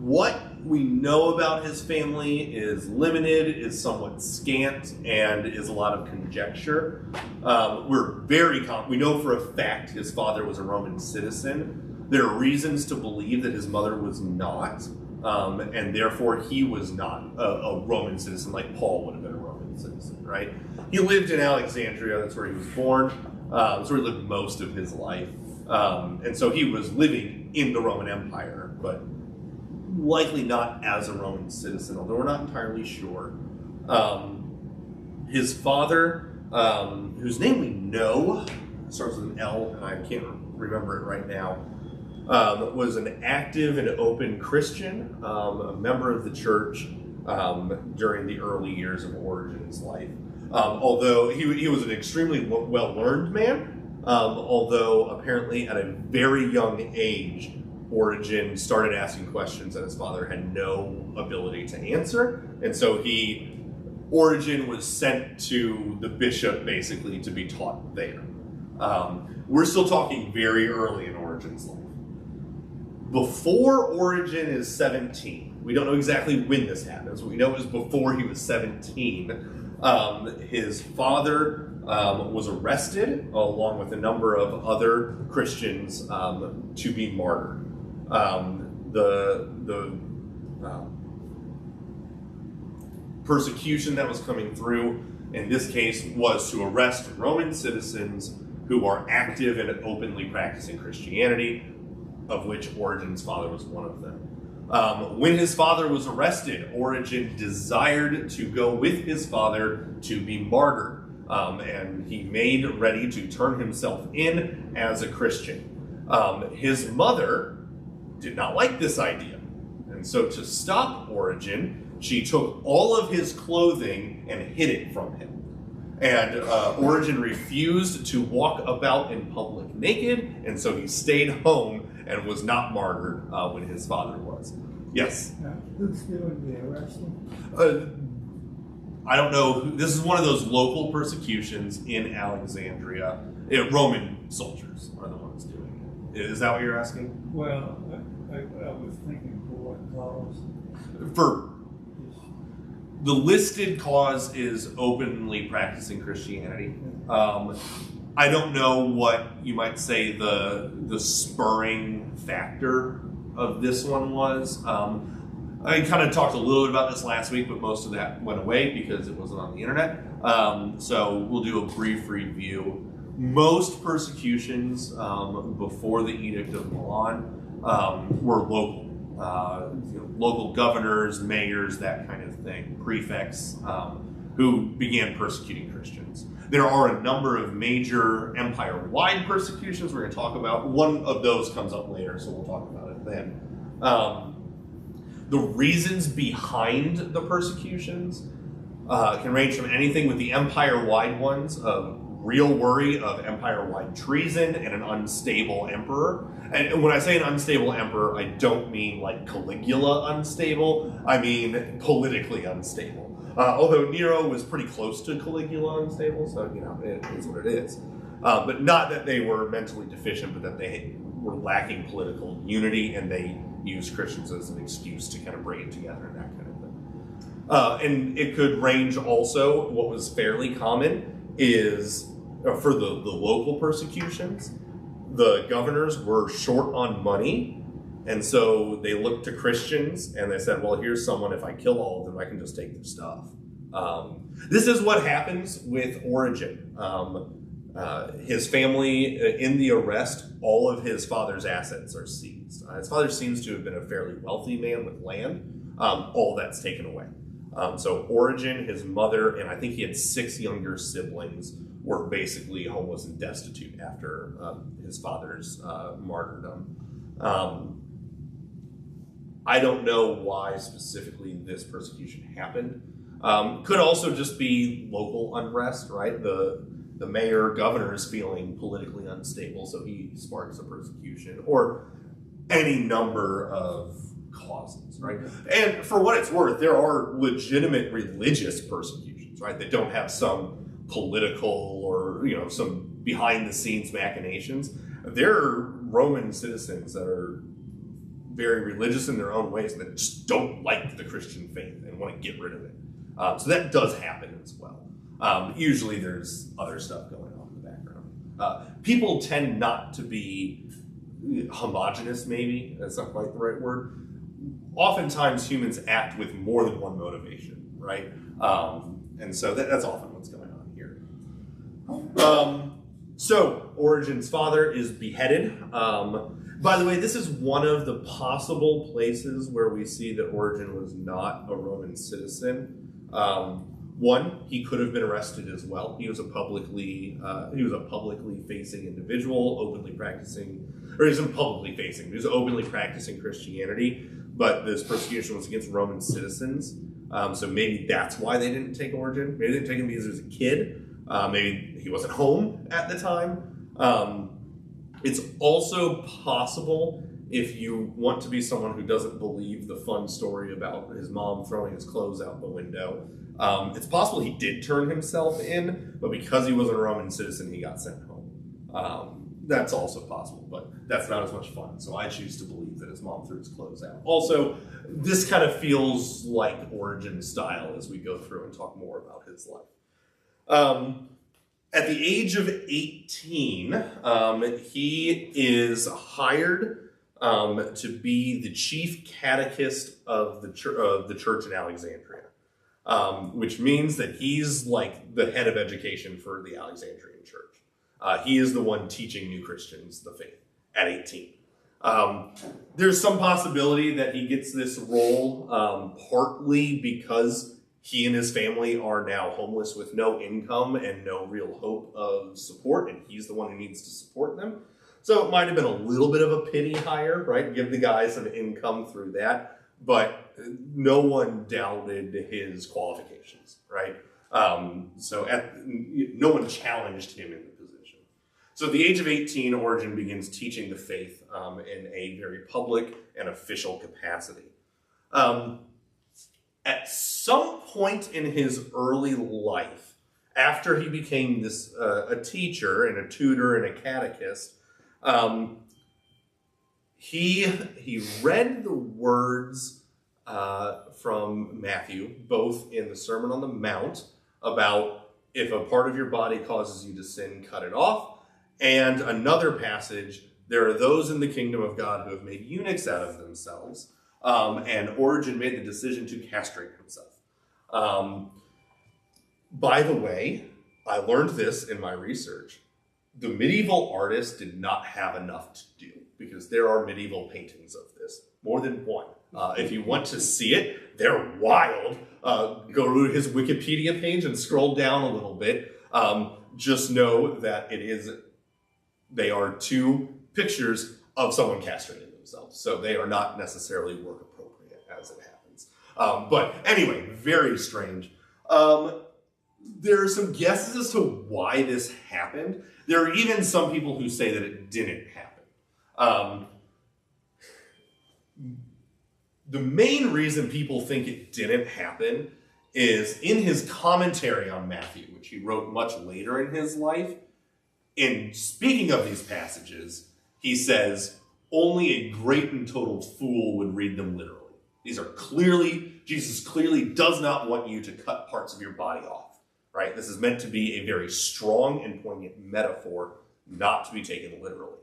What we know about his family is limited, is somewhat scant, and is a lot of conjecture. We know for a fact his father was a Roman citizen. There are reasons to believe that his mother was not, and therefore he was not a Roman citizen like Paul would have been a Roman citizen, right? He lived in Alexandria, that's where he was born. That's where he lived most of his life. And so he was living in the Roman Empire, but likely not as a Roman citizen, although we're not entirely sure. His father, whose name we know, starts with an L, and I can't remember it right now, was an active and open Christian, a member of the church during the early years of Origen's life. Although he was an extremely well-learned man, although apparently at a very young age, Origen started asking questions that his father had no ability to answer, and so Origen was sent to the bishop basically to be taught there. We're still talking very early in Origen's life. Before Origen is 17, we don't know exactly when this happens, but we know it was before he was 17. His father was arrested along with a number of other Christians to be martyred. The persecution that was coming through in this case was to arrest Roman citizens who are active and openly practicing Christianity, of which Origen's father was one of them. When his father was arrested, Origen desired to go with his father to be martyred, and he made ready to turn himself in as a Christian. His mother did not like this idea, and so to stop Origen, she took all of his clothing and hid it from him. And Origen refused to walk about in public naked, and so he stayed home and was not martyred when his father was. Yes? Who's doing the arresting? I don't know. This is one of those local persecutions in Alexandria. Roman soldiers are the ones doing it. Is that what you're asking? Well, I was thinking for what cause? For the listed cause is openly practicing Christianity. I don't know what you might say the spurring factor of this one was. I kind of talked a little bit about this last week, but most of that went away because it wasn't on the internet. So we'll do a brief review. Most persecutions before the Edict of Milan were local. Local governors, mayors, that kind of thing, prefects, who began persecuting Christians. There are a number of major empire-wide persecutions we're going to talk about. One of those comes up later, so we'll talk about it then. The reasons behind the persecutions can range from anything with the empire-wide ones of real worry of empire-wide treason and an unstable emperor. And when I say an unstable emperor, I don't mean like Caligula unstable. I mean politically unstable. Although Nero was pretty close to Caligula unstable, so it is what it is. But not that they were mentally deficient, but that they were lacking political unity, and they used Christians as an excuse to kind of bring it together and that kind of thing. And it could range also. What was fairly common is for the local persecutions, the governors were short on money, and so they looked to Christians and they said, well, here's someone, if I kill all of them, I can just take their stuff. This is what happens with Origen. His family, in the arrest, all of his father's assets are seized. His father seems to have been a fairly wealthy man with land. All that's taken away. So Origen, his mother, and I think he had 6 younger siblings, were basically homeless and destitute after his father's martyrdom. I don't know why specifically this persecution happened. Could also just be local unrest, right? The mayor, governor is feeling politically unstable, so he sparks a persecution, or any number of causes, right? And for what it's worth, there are legitimate religious persecutions, right? That don't have some political or some behind-the-scenes machinations. There are Roman citizens that are very religious in their own ways that just don't like the Christian faith and want to get rid of it. So that does happen as well. Usually there's other stuff going on in the background. People tend not to be homogenous, maybe. That's not quite the right word. Oftentimes humans act with more than one motivation, right? And so that's often what's going on here. So Origen's father is beheaded. By the way, this is one of the possible places where we see that Origen was not a Roman citizen. One, he could have been arrested as well. He was a publicly facing individual, openly practicing, or he wasn't publicly facing, he was openly practicing Christianity, but this persecution was against Roman citizens. So maybe that's why they didn't take Origen. Maybe they didn't take him because he was a kid. Maybe he wasn't home at the time. It's also possible, if you want to be someone who doesn't believe the fun story about his mom throwing his clothes out the window, it's possible he did turn himself in, but because he wasn't a Roman citizen, he got sent home. That's also possible, but that's not as much fun. So I choose to believe that his mom threw his clothes out. Also, this kind of feels like Origen's style as we go through and talk more about his life. At the age of 18, he is hired to be the chief catechist of the church in Alexandria, which means that he's like the head of education for the Alexandrian church. He is the one teaching new Christians the faith at 18. There's some possibility that he gets this role partly because he and his family are now homeless with no income and no real hope of support, and he's the one who needs to support them. So it might have been a little bit of a pity hire, right? Give the guy some income through that, but no one doubted his qualifications, right? No one challenged him in the position. So at the age of 18, Origen begins teaching the faith in a very public and official capacity. At some point in his early life, after he became a teacher and a tutor and a catechist, he read the words from Matthew, both in the Sermon on the Mount, about if a part of your body causes you to sin, cut it off, and another passage, there are those in the kingdom of God who have made eunuchs out of themselves, and Origen made the decision to castrate himself. By the way, I learned this in my research. The medieval artists did not have enough to do, because there are medieval paintings of this, more than one. If you want to see it, they're wild. Go to his Wikipedia page and scroll down a little bit. Just know that they are two pictures of someone castrating themselves. So they are not necessarily work appropriate as it happens. But anyway, very strange. There are some guesses as to why this happened. There are even some people who say that it didn't happen. The main reason people think it didn't happen is in his commentary on Matthew, which he wrote much later in his life. In speaking of these passages, he says, only a great and total fool would read them literally. These are Jesus clearly does not want you to cut parts of your body off, right? This is meant to be a very strong and poignant metaphor, not to be taken literally.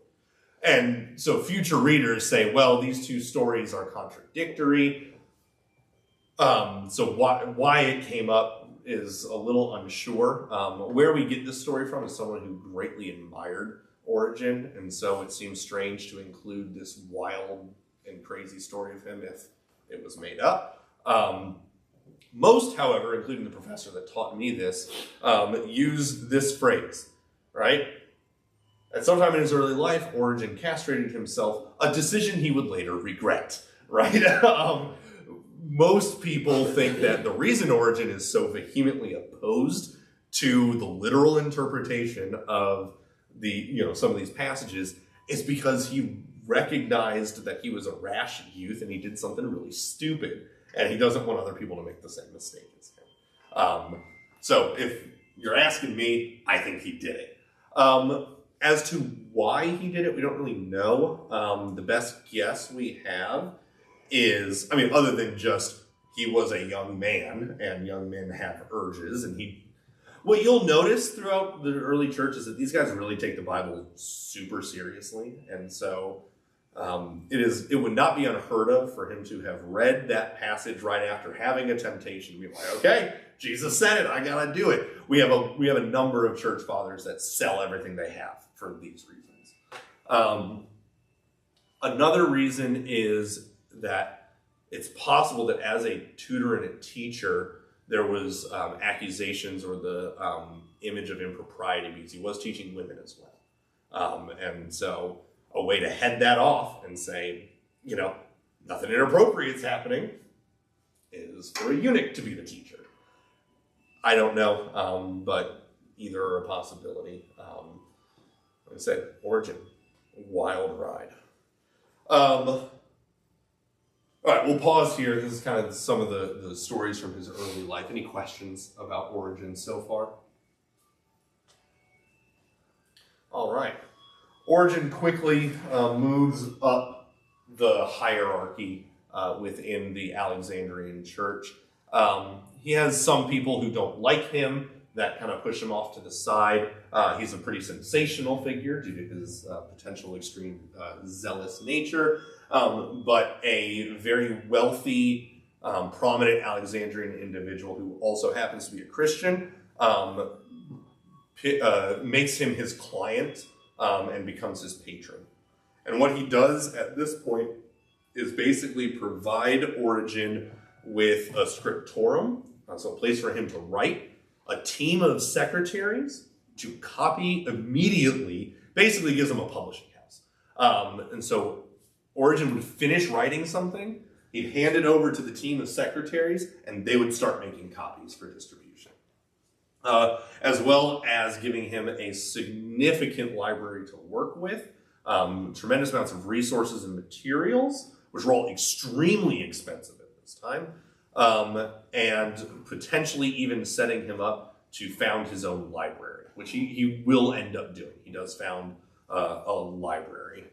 And so future readers say, well, these two stories are contradictory. So why it came up is a little unsure. Where we get this story from is someone who greatly admired Origen, and so it seems strange to include this wild and crazy story of him if it was made up. Most, however, including the professor that taught me this, use this phrase, right? At some time in his early life, Origen castrated himself, a decision he would later regret, right? Most people think that the reason Origen is so vehemently opposed to the literal interpretation of some of these passages is because he recognized that he was a rash youth and he did something really stupid, and he doesn't want other people to make the same mistake as him. So if you're asking me, I think he did it. As to why he did it, we don't really know. The best guess we have is, other than just he was a young man, and young men have urges, and what you'll notice throughout the early church is that these guys really take the Bible super seriously, and so it would not be unheard of for him to have read that passage right after having a temptation, be like, okay, Jesus said it, I gotta do it. We have a number of church fathers that sell everything they have for these reasons. Another reason is that it's possible that as a tutor and a teacher, there was accusations or the image of impropriety because he was teaching women as well. And so a way to head that off and say, nothing inappropriate is happening is for a eunuch to be the teacher. I don't know, but either are a possibility. Like I said, Origen, wild ride. All right, we'll pause here. This is kind of some of the stories from his early life. Any questions about Origen so far? All right. Origen quickly moves up the hierarchy within the Alexandrian church. He has some people who don't like him that kind of push him off to the side. He's a pretty sensational figure due to his potential extreme zealous nature, but a very wealthy, prominent Alexandrian individual who also happens to be a Christian makes him his client and becomes his patron. And what he does at this point is basically provide Origen with a scriptorum, so a place for him to write, a team of secretaries to copy immediately, basically gives him a publishing house. And so Origen would finish writing something, he'd hand it over to the team of secretaries, and they would start making copies for distribution. as well as giving him a significant library to work with, tremendous amounts of resources and materials, which were all extremely expensive at this time, and potentially even setting him up to found his own library, which he will end up doing. He does found a library.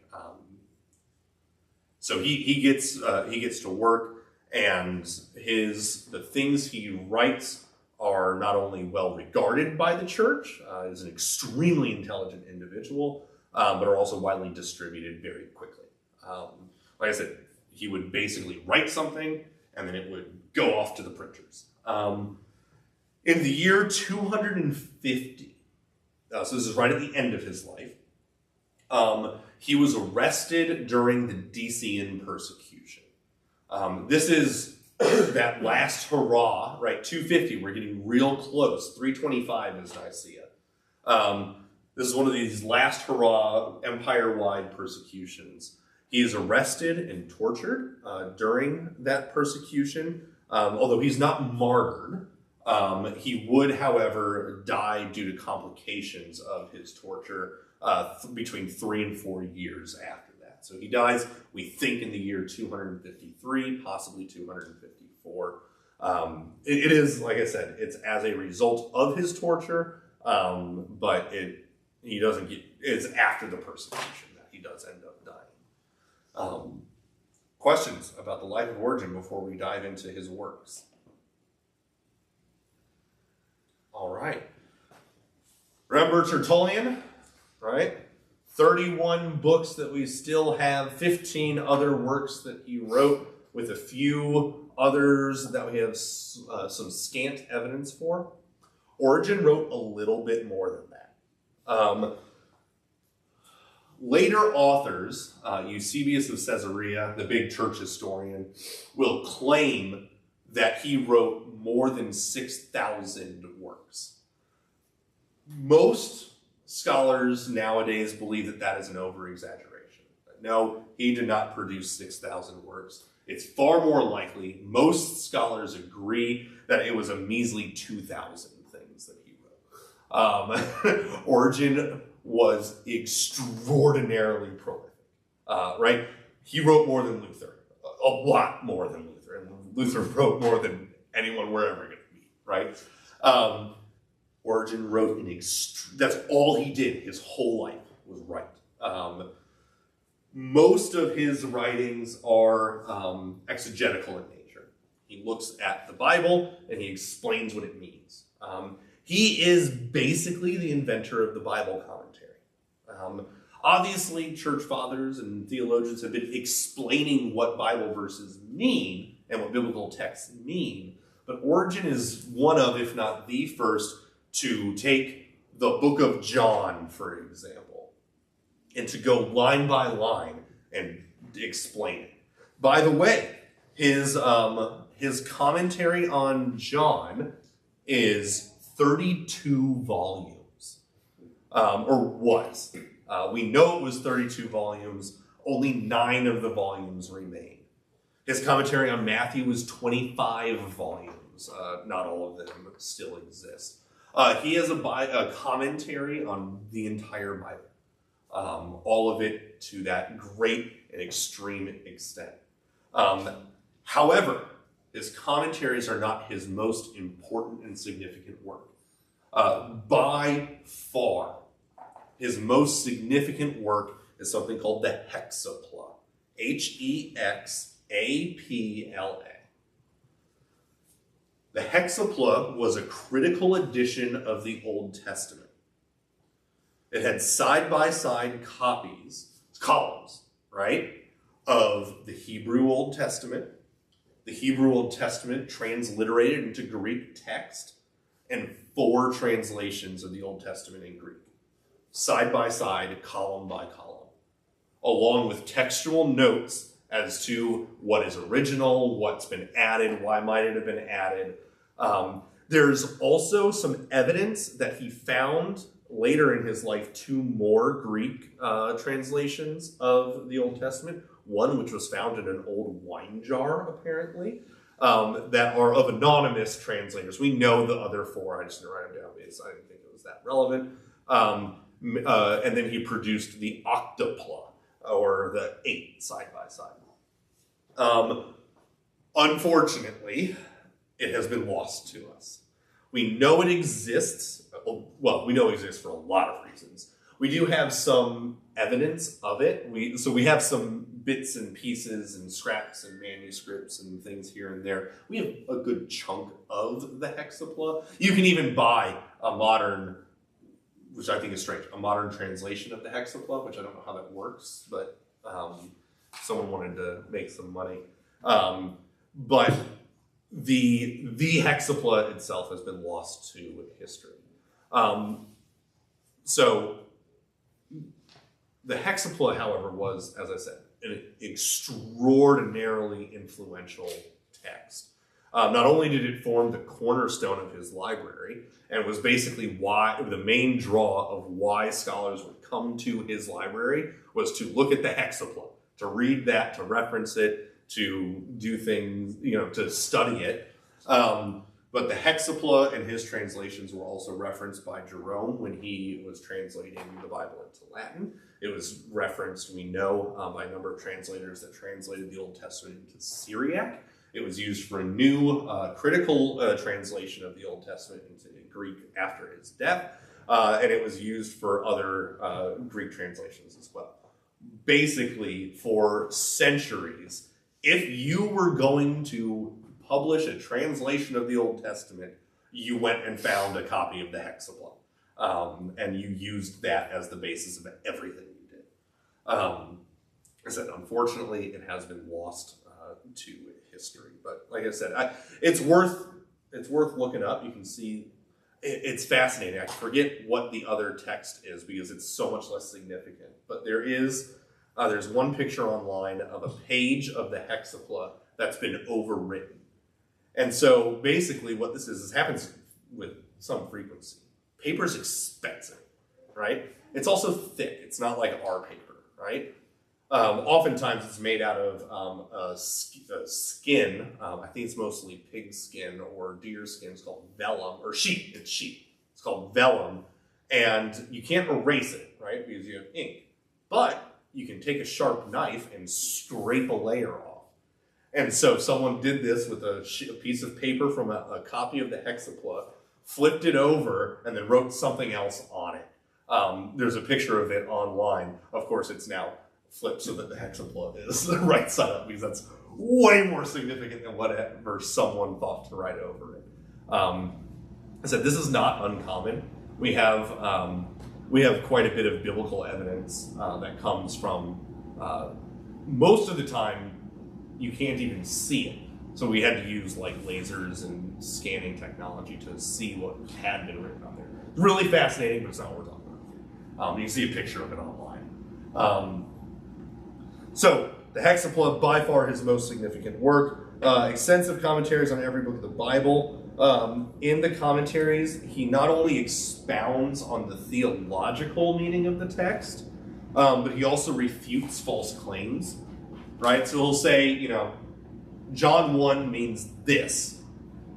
So he gets to work, and the things he writes are not only well regarded by the church, is an extremely intelligent individual, but are also widely distributed very quickly. Like I said, he would basically write something, and then it would go off to the printers. In the year 250, so this is right at the end of his life, he was arrested during the Nicene persecution. This is that last hurrah, right? 250, we're getting real close. 325 is Nicaea. This is one of these last hurrah empire-wide persecutions. He is arrested and tortured during that persecution. Although he's not martyred, he would, however, die due to complications of his torture between 3 and 4 years after that. So he dies, we think, in the year 253, possibly 254. It is, like I said, it's as a result of his torture, but it's after the persecution that he does end up dying. Questions about the life of Origen before we dive into his works? All right. Remember Tertullian, right? 31 books that we still have, 15 other works that he wrote, with a few others that we have some scant evidence for. Origen wrote a little bit more than that. Later authors, Eusebius of Caesarea, the big church historian, will claim that he wrote more than 6,000 works. Most scholars nowadays believe that that is an over-exaggeration. No, he did not produce 6,000 works. It's far more likely, most scholars agree, that it was a measly 2,000 things that he wrote. Origen was extraordinarily prolific, right? He wrote more than Luther, a lot more than Luther, and Luther wrote more than anyone we're ever going to meet, right? Origen wrote that's all he did his whole life, was write. Most of his writings are exegetical in nature. He looks at the Bible and he explains what it means. He is basically the inventor of the Bible commentary. Obviously, church fathers and theologians have been explaining what Bible verses mean and what biblical texts mean, but Origen is one of, if not the first, to take the book of John, for example, and to go line by line and explain it. By the way, his commentary on John is 32 volumes, or was. We know it was 32 volumes. Only 9 of the volumes remain. His commentary on Matthew was 25 volumes. Not all of them still exist. He has a commentary on the entire Bible. All of it to that great and extreme extent. However, his commentaries are not his most important and significant work. By far, his most significant work is something called the Hexapla. Hexapla. The Hexapla was a critical edition of the Old Testament. It had side-by-side columns, right, of the Hebrew Old Testament, the Hebrew Old Testament transliterated into Greek text, and 4 translations of the Old Testament in Greek, side-by-side, column by column, along with textual notes as to what is original, what's been added, why might it have been added. There's also some evidence that he found later in his life 2 more Greek translations of the Old Testament. One which was found in an old wine jar, apparently, that are of anonymous translators. We know the other 4. I just didn't write them down because I didn't think it was that relevant. And then he produced the octupla, or the 8 side by side. Unfortunately, it has been lost to us. We know it exists. Well, we know it exists for a lot of reasons. We do have some evidence of it. So we have some bits and pieces and scraps and manuscripts and things here and there. We have a good chunk of the hexapla. You can even buy a modern, which I think is strange, a modern translation of the hexapla, which I don't know how that works, but someone wanted to make some money. But the hexapla itself has been lost to history. So the hexapla, however, was, as I said, an extraordinarily influential text. Not only did it form the cornerstone of his library, and was basically why the main draw of why scholars would come to his library was to look at the hexapla, to read that, to reference it, to do things, to study it. But the hexapla and his translations were also referenced by Jerome when he was translating the Bible into Latin. It was referenced, we know, by a number of translators that translated the Old Testament into Syriac. It was used for a new critical translation of the Old Testament into Greek after his death. And it was used for other Greek translations as well. Basically, for centuries, if you were going to publish a translation of the Old Testament, you went and found a copy of the hexapla. And you used that as the basis of everything you did. I said, unfortunately, it has been lost to history. But like I said, it's worth looking up. You can see it's fascinating. I forget what the other text is because it's so much less significant. But there's one picture online of a page of the hexapla that's been overwritten. And so basically what this is happens with some frequency. Paper's expensive, right? It's also thick. It's not like our paper, right? Oftentimes it's made out of skin. I think it's mostly pig skin or deer skin. It's called vellum, or sheep. It's sheep. It's called vellum. And you can't erase it, right? Because you have ink. But you can take a sharp knife and scrape a layer off. And so someone did this with a piece of paper from a copy of the hexapla, flipped it over, and then wrote something else on it. There's a picture of it online. Of course, it's now flipped so that the hexapla is the right side up, because that's way more significant than whatever someone thought to write over it. I said this is not uncommon. We have quite a bit of biblical evidence that comes from most of the time you can't even see it. So we had to use like lasers and scanning technology to see what had been written on there. It's really fascinating, but it's not what we're talking about. You can see a picture of it online. So the hexapla, by far his most significant work. Extensive commentaries on every book of the Bible. In the commentaries, he not only expounds on the theological meaning of the text, but he also refutes false claims, right? So he'll say, John 1 means this.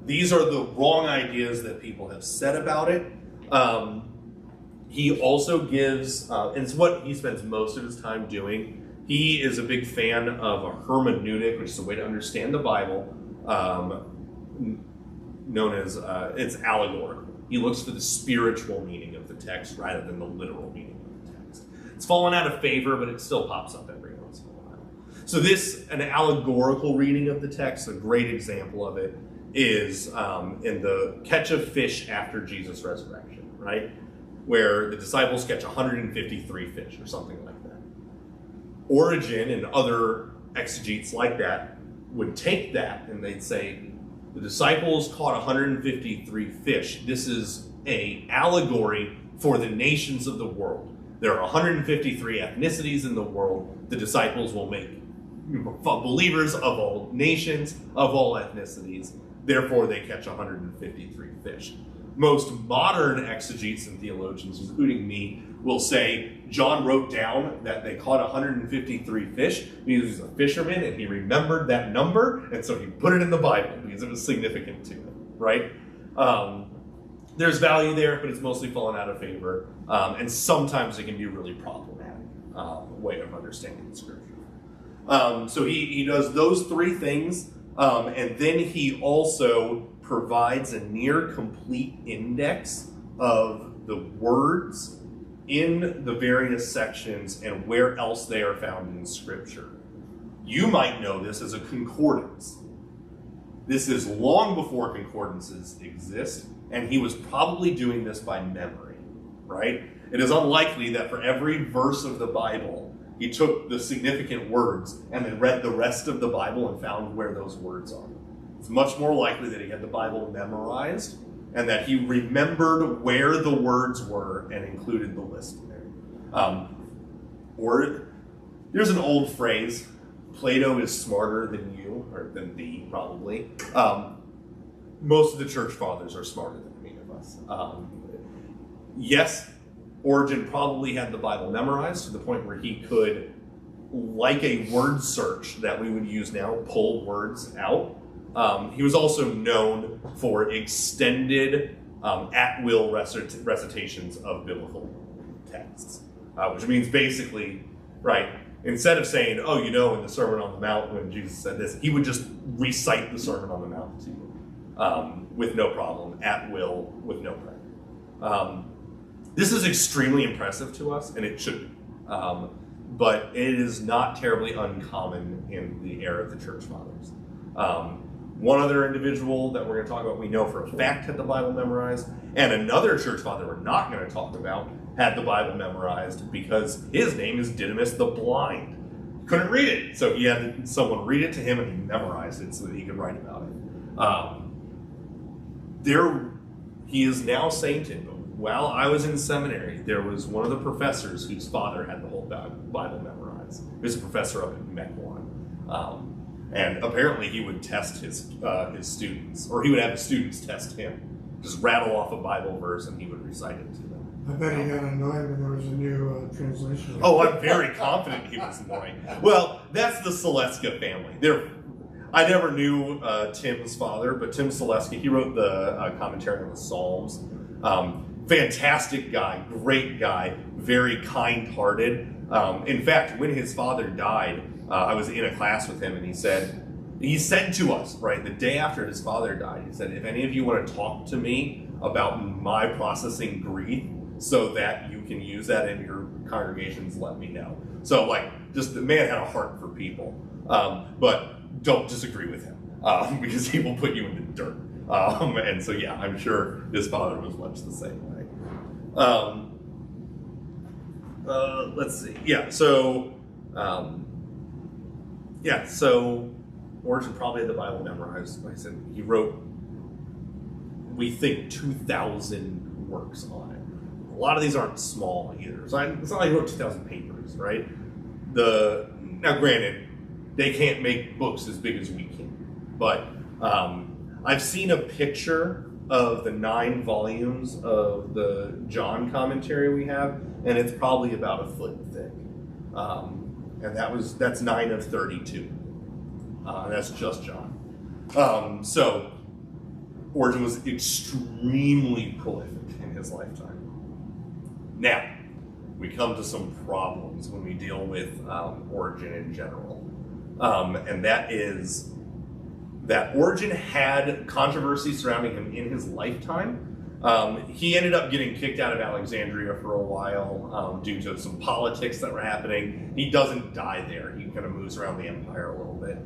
These are the wrong ideas that people have said about it. He also gives, and it's what he spends most of his time doing. He is a big fan of a hermeneutic, which is a way to understand the Bible, known as, it's allegorical. He looks for the spiritual meaning of the text rather than the literal meaning of the text. It's fallen out of favor, but it still pops up every once in a while. So an allegorical reading of the text, a great example of it, is in the catch of fish after Jesus' resurrection, right? Where the disciples catch 153 fish or something like that. Origen and other exegetes like that would take that and they'd say, the disciples caught 153 fish. This is an allegory for the nations of the world. There are 153 ethnicities in the world. The disciples will make believers of all nations, of all ethnicities. Therefore, they catch 153 fish. Most modern exegetes and theologians, including me, will say John wrote down that they caught 153 fish because he was a fisherman and he remembered that number, and so he put it in the Bible because it was significant to him, right? There's value there, but it's mostly fallen out of favor, and sometimes it can be a really problematic way of understanding the scripture. So he does those three things, and then he also provides a near complete index of the words in the various sections and where else they are found in scripture. You might know this as a concordance. This is long before concordances exist, and he was probably doing this by memory, right? It is unlikely that for every verse of the Bible, he took the significant words and then read the rest of the Bible and found where those words are. It's much more likely that he had the Bible memorized and that he remembered where the words were and included the list there. Or there's an old phrase, Plato is smarter than you, or than thee, probably. Most of the church fathers are smarter than any of us. Yes, Origen probably had the Bible memorized to the point where he could, like a word search that we would use now, pull words out. He was also known for extended at-will recitations of biblical texts, which means basically, right, instead of saying, oh, you know, in the Sermon on the Mount when Jesus said this, he would just recite the Sermon on the Mount to you with no problem, at will, with no prayer. This is extremely impressive to us, and it should be. But it is not terribly uncommon in the era of the Church Fathers. One other individual that we're going to talk about, we know for a fact had the Bible memorized, and another church father we're not going to talk about had the Bible memorized because his name is Didymus the Blind. Couldn't read it, so he had someone read it to him and he memorized it so that he could write about it. He is now sainted, but while I was in seminary, there was one of the professors whose father had the whole Bible memorized. He was a professor up in Mequon. And apparently he would test his students, or he would have his students test him. Just rattle off a Bible verse and he would recite it to them. I bet he got annoyed when there was a new translation. Oh, I'm very confident he was annoying. Well, that's the Saleska family. I never knew Tim's father, but Tim Saleska, he wrote the commentary on the Psalms. Fantastic guy, great guy, very kind-hearted. In fact, when his father died, I was in a class with him, and he said to us, right, the day after his father died, he said, if any of you want to talk to me about my processing grief so that you can use that in your congregations, let me know. So, just the man had a heart for people. But don't disagree with him, because he will put you in the dirt. And so, yeah, I'm sure his father was much the same way. Let's see. So Origen probably had the Bible memorized. Like I said, he wrote, we think, 2,000 works on it. A lot of these aren't small either. So it's not like he wrote 2,000 papers, right? Now, granted, they can't make books as big as we can, but I've seen a picture of the 9 volumes of the John commentary we have, and it's probably about a foot thick. And that's 9 of 32. That's just John. So Origen was extremely prolific in his lifetime. Now, we come to some problems when we deal with Origen in general. And that is that Origen had controversy surrounding him in his lifetime. He ended up getting kicked out of Alexandria for a while due to some politics that were happening. He doesn't die there. He kind of moves around the empire a little bit.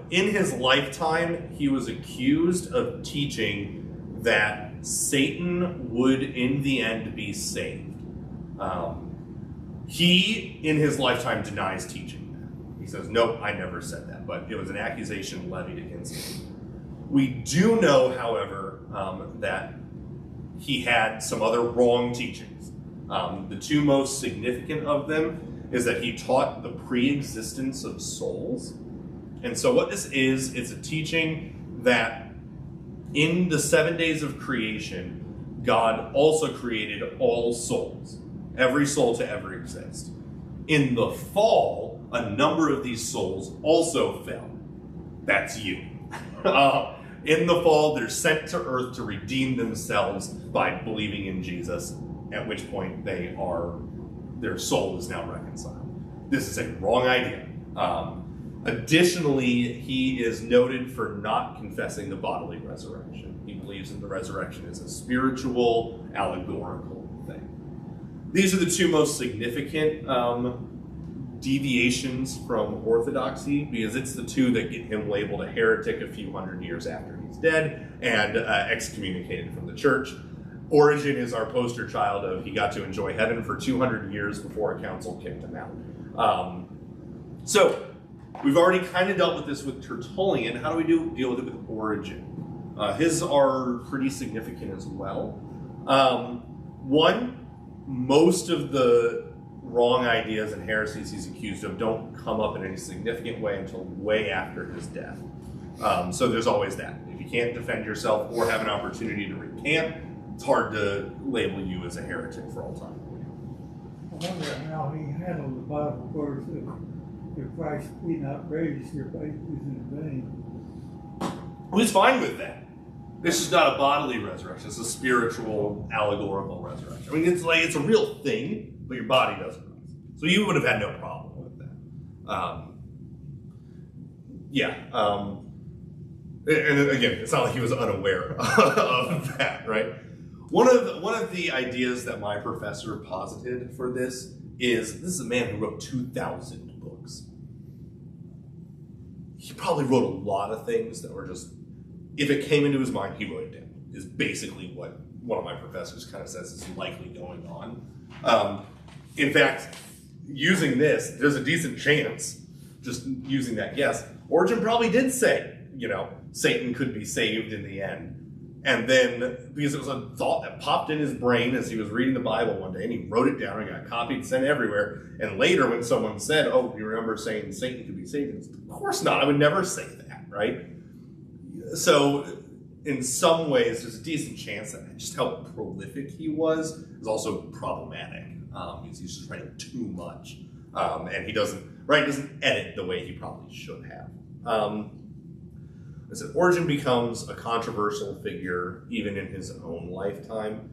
In his lifetime, he was accused of teaching that Satan would, in the end, be saved. He, in his lifetime, denies teaching that. He says, nope, I never said that, but it was an accusation levied against him. We do know, however, that he had some other wrong teachings. The 2 most significant of them is that he taught the pre-existence of souls. And so what this is, it's a teaching that In the 7 days of creation, God also created all souls, every soul to ever exist. In the fall, a number of these souls also fell. That's you. In the fall, they're sent to earth to redeem themselves by believing in Jesus, at which point their soul is now reconciled. This is a wrong idea. Additionally, he is noted for not confessing the bodily resurrection. He believes that the resurrection is a spiritual, allegorical thing. These are the two most significant deviations from orthodoxy, because it's the two that get him labeled a heretic a few hundred years after he's dead and excommunicated from the church. Origen is our poster child of he got to enjoy heaven for 200 years before a council kicked him out. So we've already kind of dealt with this with Tertullian. How do we deal with it with Origen? His are pretty significant as well. One, most of the wrong ideas and heresies he's accused of don't come up in any significant way until way after his death. So there's always that. If you can't defend yourself or have an opportunity to recant, it's hard to label you as a heretic for all time. I wonder how he handled the Bible verse if Christ be not raised, your faith is in vain. He's fine with that. This is not a bodily resurrection. It's a spiritual, allegorical resurrection. I mean, it's a real thing, but your body doesn't rise. So you would have had no problem with that. And again, it's not like he was unaware of that, right? One of the ideas that my professor posited for this is a man who wrote 2,000 books. He probably wrote a lot of things that were just, if it came into his mind, he wrote it down, is basically what one of my professors kind of says is likely going on. In fact, using this, there's a decent chance, just using that guess, Origen probably did say, Satan could be saved in the end. And then, because it was a thought that popped in his brain as he was reading the Bible one day, and he wrote it down and got copied and sent everywhere. And later, when someone said, "Oh, you remember saying Satan could be saved?" Of course not. I would never say that, right? So, in some ways, there's a decent chance that just how prolific he was is also problematic. He's just writing too much, and he doesn't edit the way he probably should have. Origen becomes a controversial figure even in his own lifetime.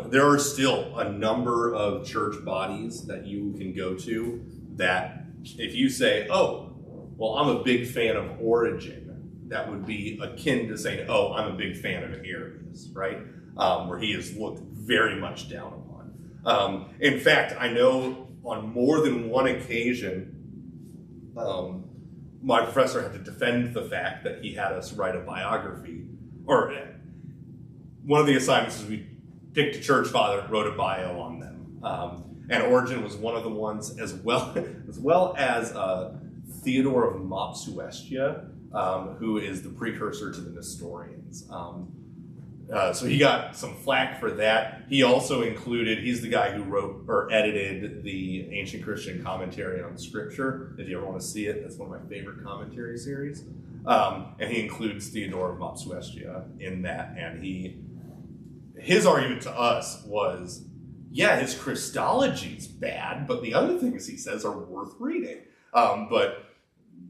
There are still a number of church bodies that you can go to that if you say, "Oh, well, I'm a big fan of Origen," that would be akin to saying, "Oh, I'm a big fan of Arius," right? Where he is looked very much down upon. In fact, I know on more than one occasion, my professor had to defend the fact that he had us write a biography, or one of the assignments is we picked a church father and wrote a bio on them. And Origen was one of the ones, as well as Theodore of Mopsuestia, who is the precursor to the Nestorians. So he got some flack for that. He also he's the guy who wrote or edited the Ancient Christian Commentary on Scripture. If you ever want to see it, that's one of my favorite commentary series. And he includes Theodore of Mopsuestia in that. And his argument to us was, yeah, his Christology's bad, but the other things he says are worth reading. But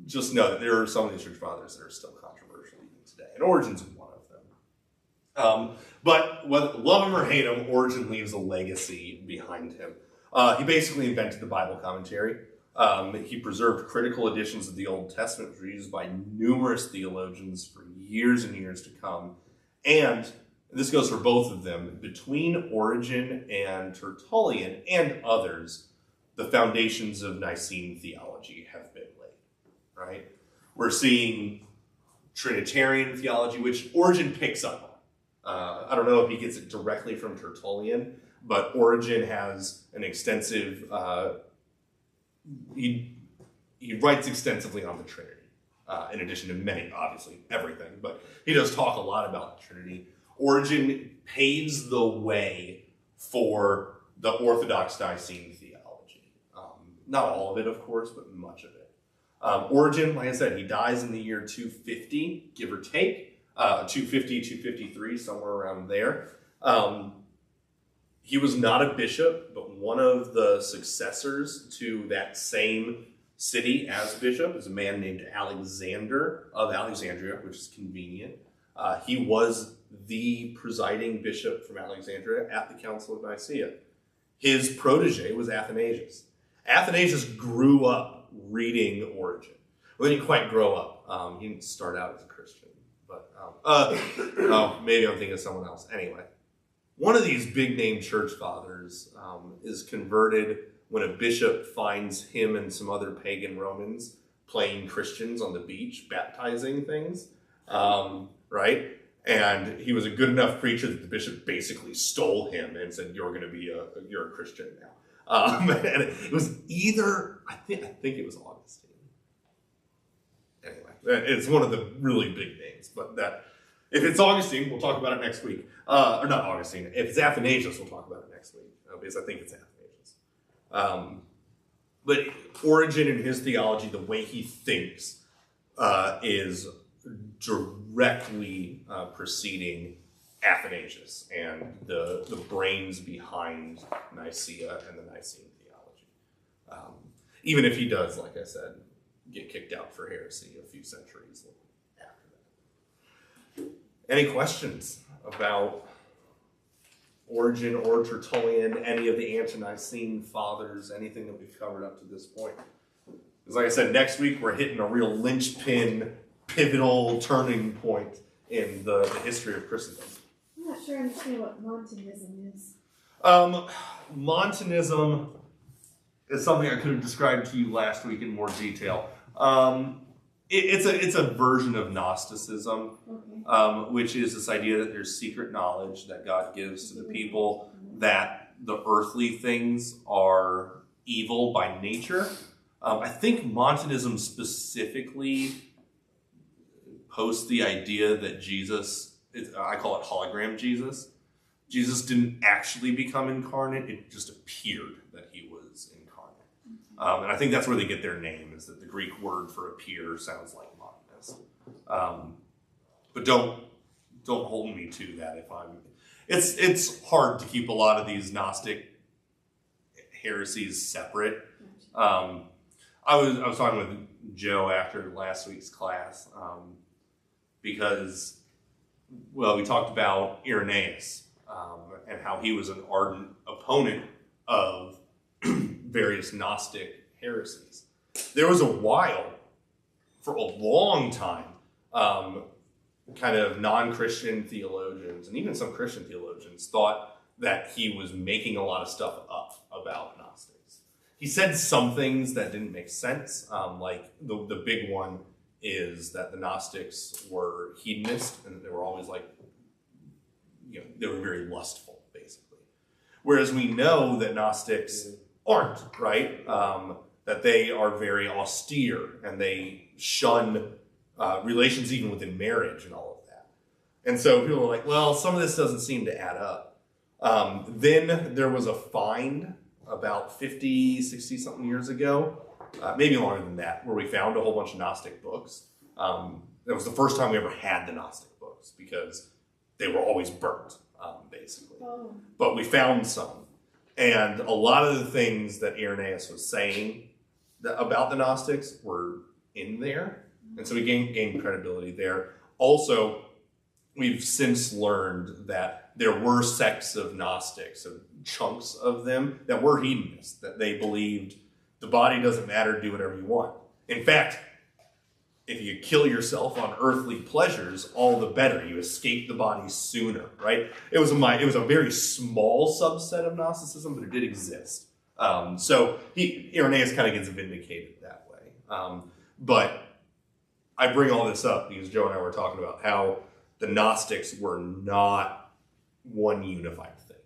just know that there are some of these church fathers that are still controversial even today. And Origen's one of them. But whether love him or hate him, Origen leaves a legacy behind him. He basically invented the Bible commentary. He preserved critical editions of the Old Testament, which were used by numerous theologians for years and years to come. And this goes for both of them. Between Origen and Tertullian and others, the foundations of Nicene theology have been laid, right? We're seeing Trinitarian theology, which Origen picks up on. I don't know if he gets it directly from Tertullian, but Origen has an extensive, he writes extensively on the Trinity, in addition to many, obviously, everything, but he does talk a lot about the Trinity. Origen paves the way for the Orthodox Nicene theology. Not all of it, of course, but much of it. Origen, like I said, he dies in the year 250, give or take. 250, 253, somewhere around there. He was not a bishop, but one of the successors to that same city as bishop is a man named Alexander of Alexandria, which is convenient. He was the presiding bishop from Alexandria at the Council of Nicaea. His protege was Athanasius. Athanasius grew up reading Origen. Well, he didn't quite grow up. He didn't start out as a Christian. But maybe I'm thinking of someone else. Anyway, one of these big-name church fathers is converted when a bishop finds him and some other pagan Romans playing Christians on the beach, baptizing things, right? And he was a good enough preacher that the bishop basically stole him and said, "You're going to be you're a Christian now." And it was either I think it was Augustine. Anyway, it's one of the really big names. But that if it's Augustine, we'll talk about it next week. Or not Augustine. If it's Athanasius, we'll talk about it next week because I think it's Athanasius. But Origen and his theology, the way he thinks, is directly preceding Athanasius and the brains behind Nicaea and the Nicene theology. Even if he does, like I said, get kicked out for heresy a few centuries after that. Any questions about Origen or Tertullian, any of the Ante-Nicene fathers, anything that we've covered up to this point? Because like I said, next week we're hitting a real linchpin, pivotal turning point in the history of Christendom. I'm not sure I understand what Montanism is. Montanism is something I could have described to you last week in more detail. It's a version of Gnosticism, Okay. which is this idea that there's secret knowledge that God gives to the people, that the earthly things are evil by nature. I think Montanism specifically posts the idea that Jesus, I call it hologram Jesus. Jesus didn't actually become incarnate, it just appeared that he was incarnate. And I think that's where they get their name, is that the Greek word for appear sounds like Montanus. But don't hold me to that if I'm... It's hard to keep a lot of these Gnostic heresies separate. I was talking with Joe after last week's class, because, well, we talked about Irenaeus, and how he was an ardent opponent of various Gnostic heresies. There was a while, for a long time, kind of non-Christian theologians, and even some Christian theologians, thought that he was making a lot of stuff up about Gnostics. He said some things that didn't make sense, like the big one is that the Gnostics were hedonist, and they were always like, they were very lustful, basically. Whereas we know that Gnostics aren't, right? That they are very austere, and they shun relations even within marriage and all of that. And so people are like, well, some of this doesn't seem to add up. Then there was a find about 50, 60 something years ago, maybe longer than that, where we found a whole bunch of Gnostic books. That was the first time we ever had the Gnostic books, because they were always burnt, basically. Oh. But we found some. And a lot of the things that Irenaeus was saying about the Gnostics were in there. And so we gained credibility there. Also, we've since learned that there were sects of Gnostics, of chunks of them, that were hedonists, that they believed the body doesn't matter, do whatever you want. In fact, if you kill yourself on earthly pleasures, all the better. You escape the body sooner, right? It was a very small subset of Gnosticism, but it did exist. So Irenaeus kind of gets vindicated that way. But I bring all this up because Joe and I were talking about how the Gnostics were not one unified thing.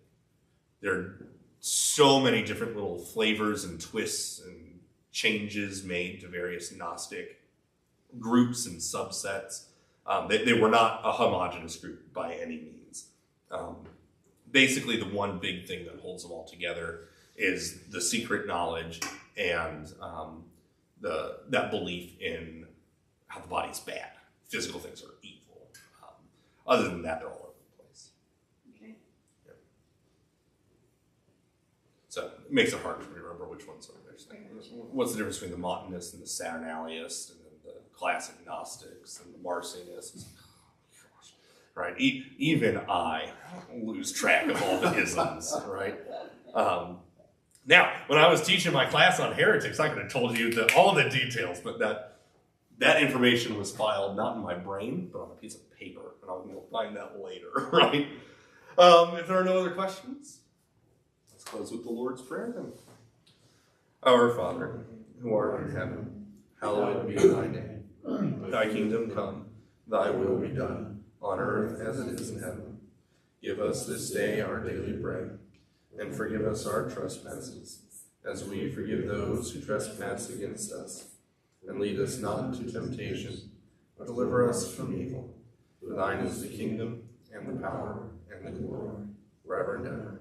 There are so many different little flavors and twists and changes made to various Gnostic groups and subsets. They were not a homogenous group by any means. Basically, the one big thing that holds them all together is the secret knowledge and that belief in how the body's bad. Physical things are evil. Other than that, they're all over the place. Okay. So it makes it hard to remember which ones are there. So what's the difference between the Montanists and the Saturnalists, and then the classic Gnostics and the Marcionists? Right? Even I lose track of all the isms, right? Now, when I was teaching my class on heretics, I could have told you all the details, but that information was filed not in my brain, but on a piece of paper, and I'll go find that later, right? If there are no other questions, let's close with the Lord's Prayer then. Our Father, who art in heaven, hallowed be thy name. Thy kingdom come, thy will be done, on earth as it is in heaven. Give us this day our daily bread, and forgive us our trespasses, as we forgive those who trespass against us. And lead us not into temptation, but deliver us from evil. For thine is the kingdom, and the power, and the glory, forever and ever.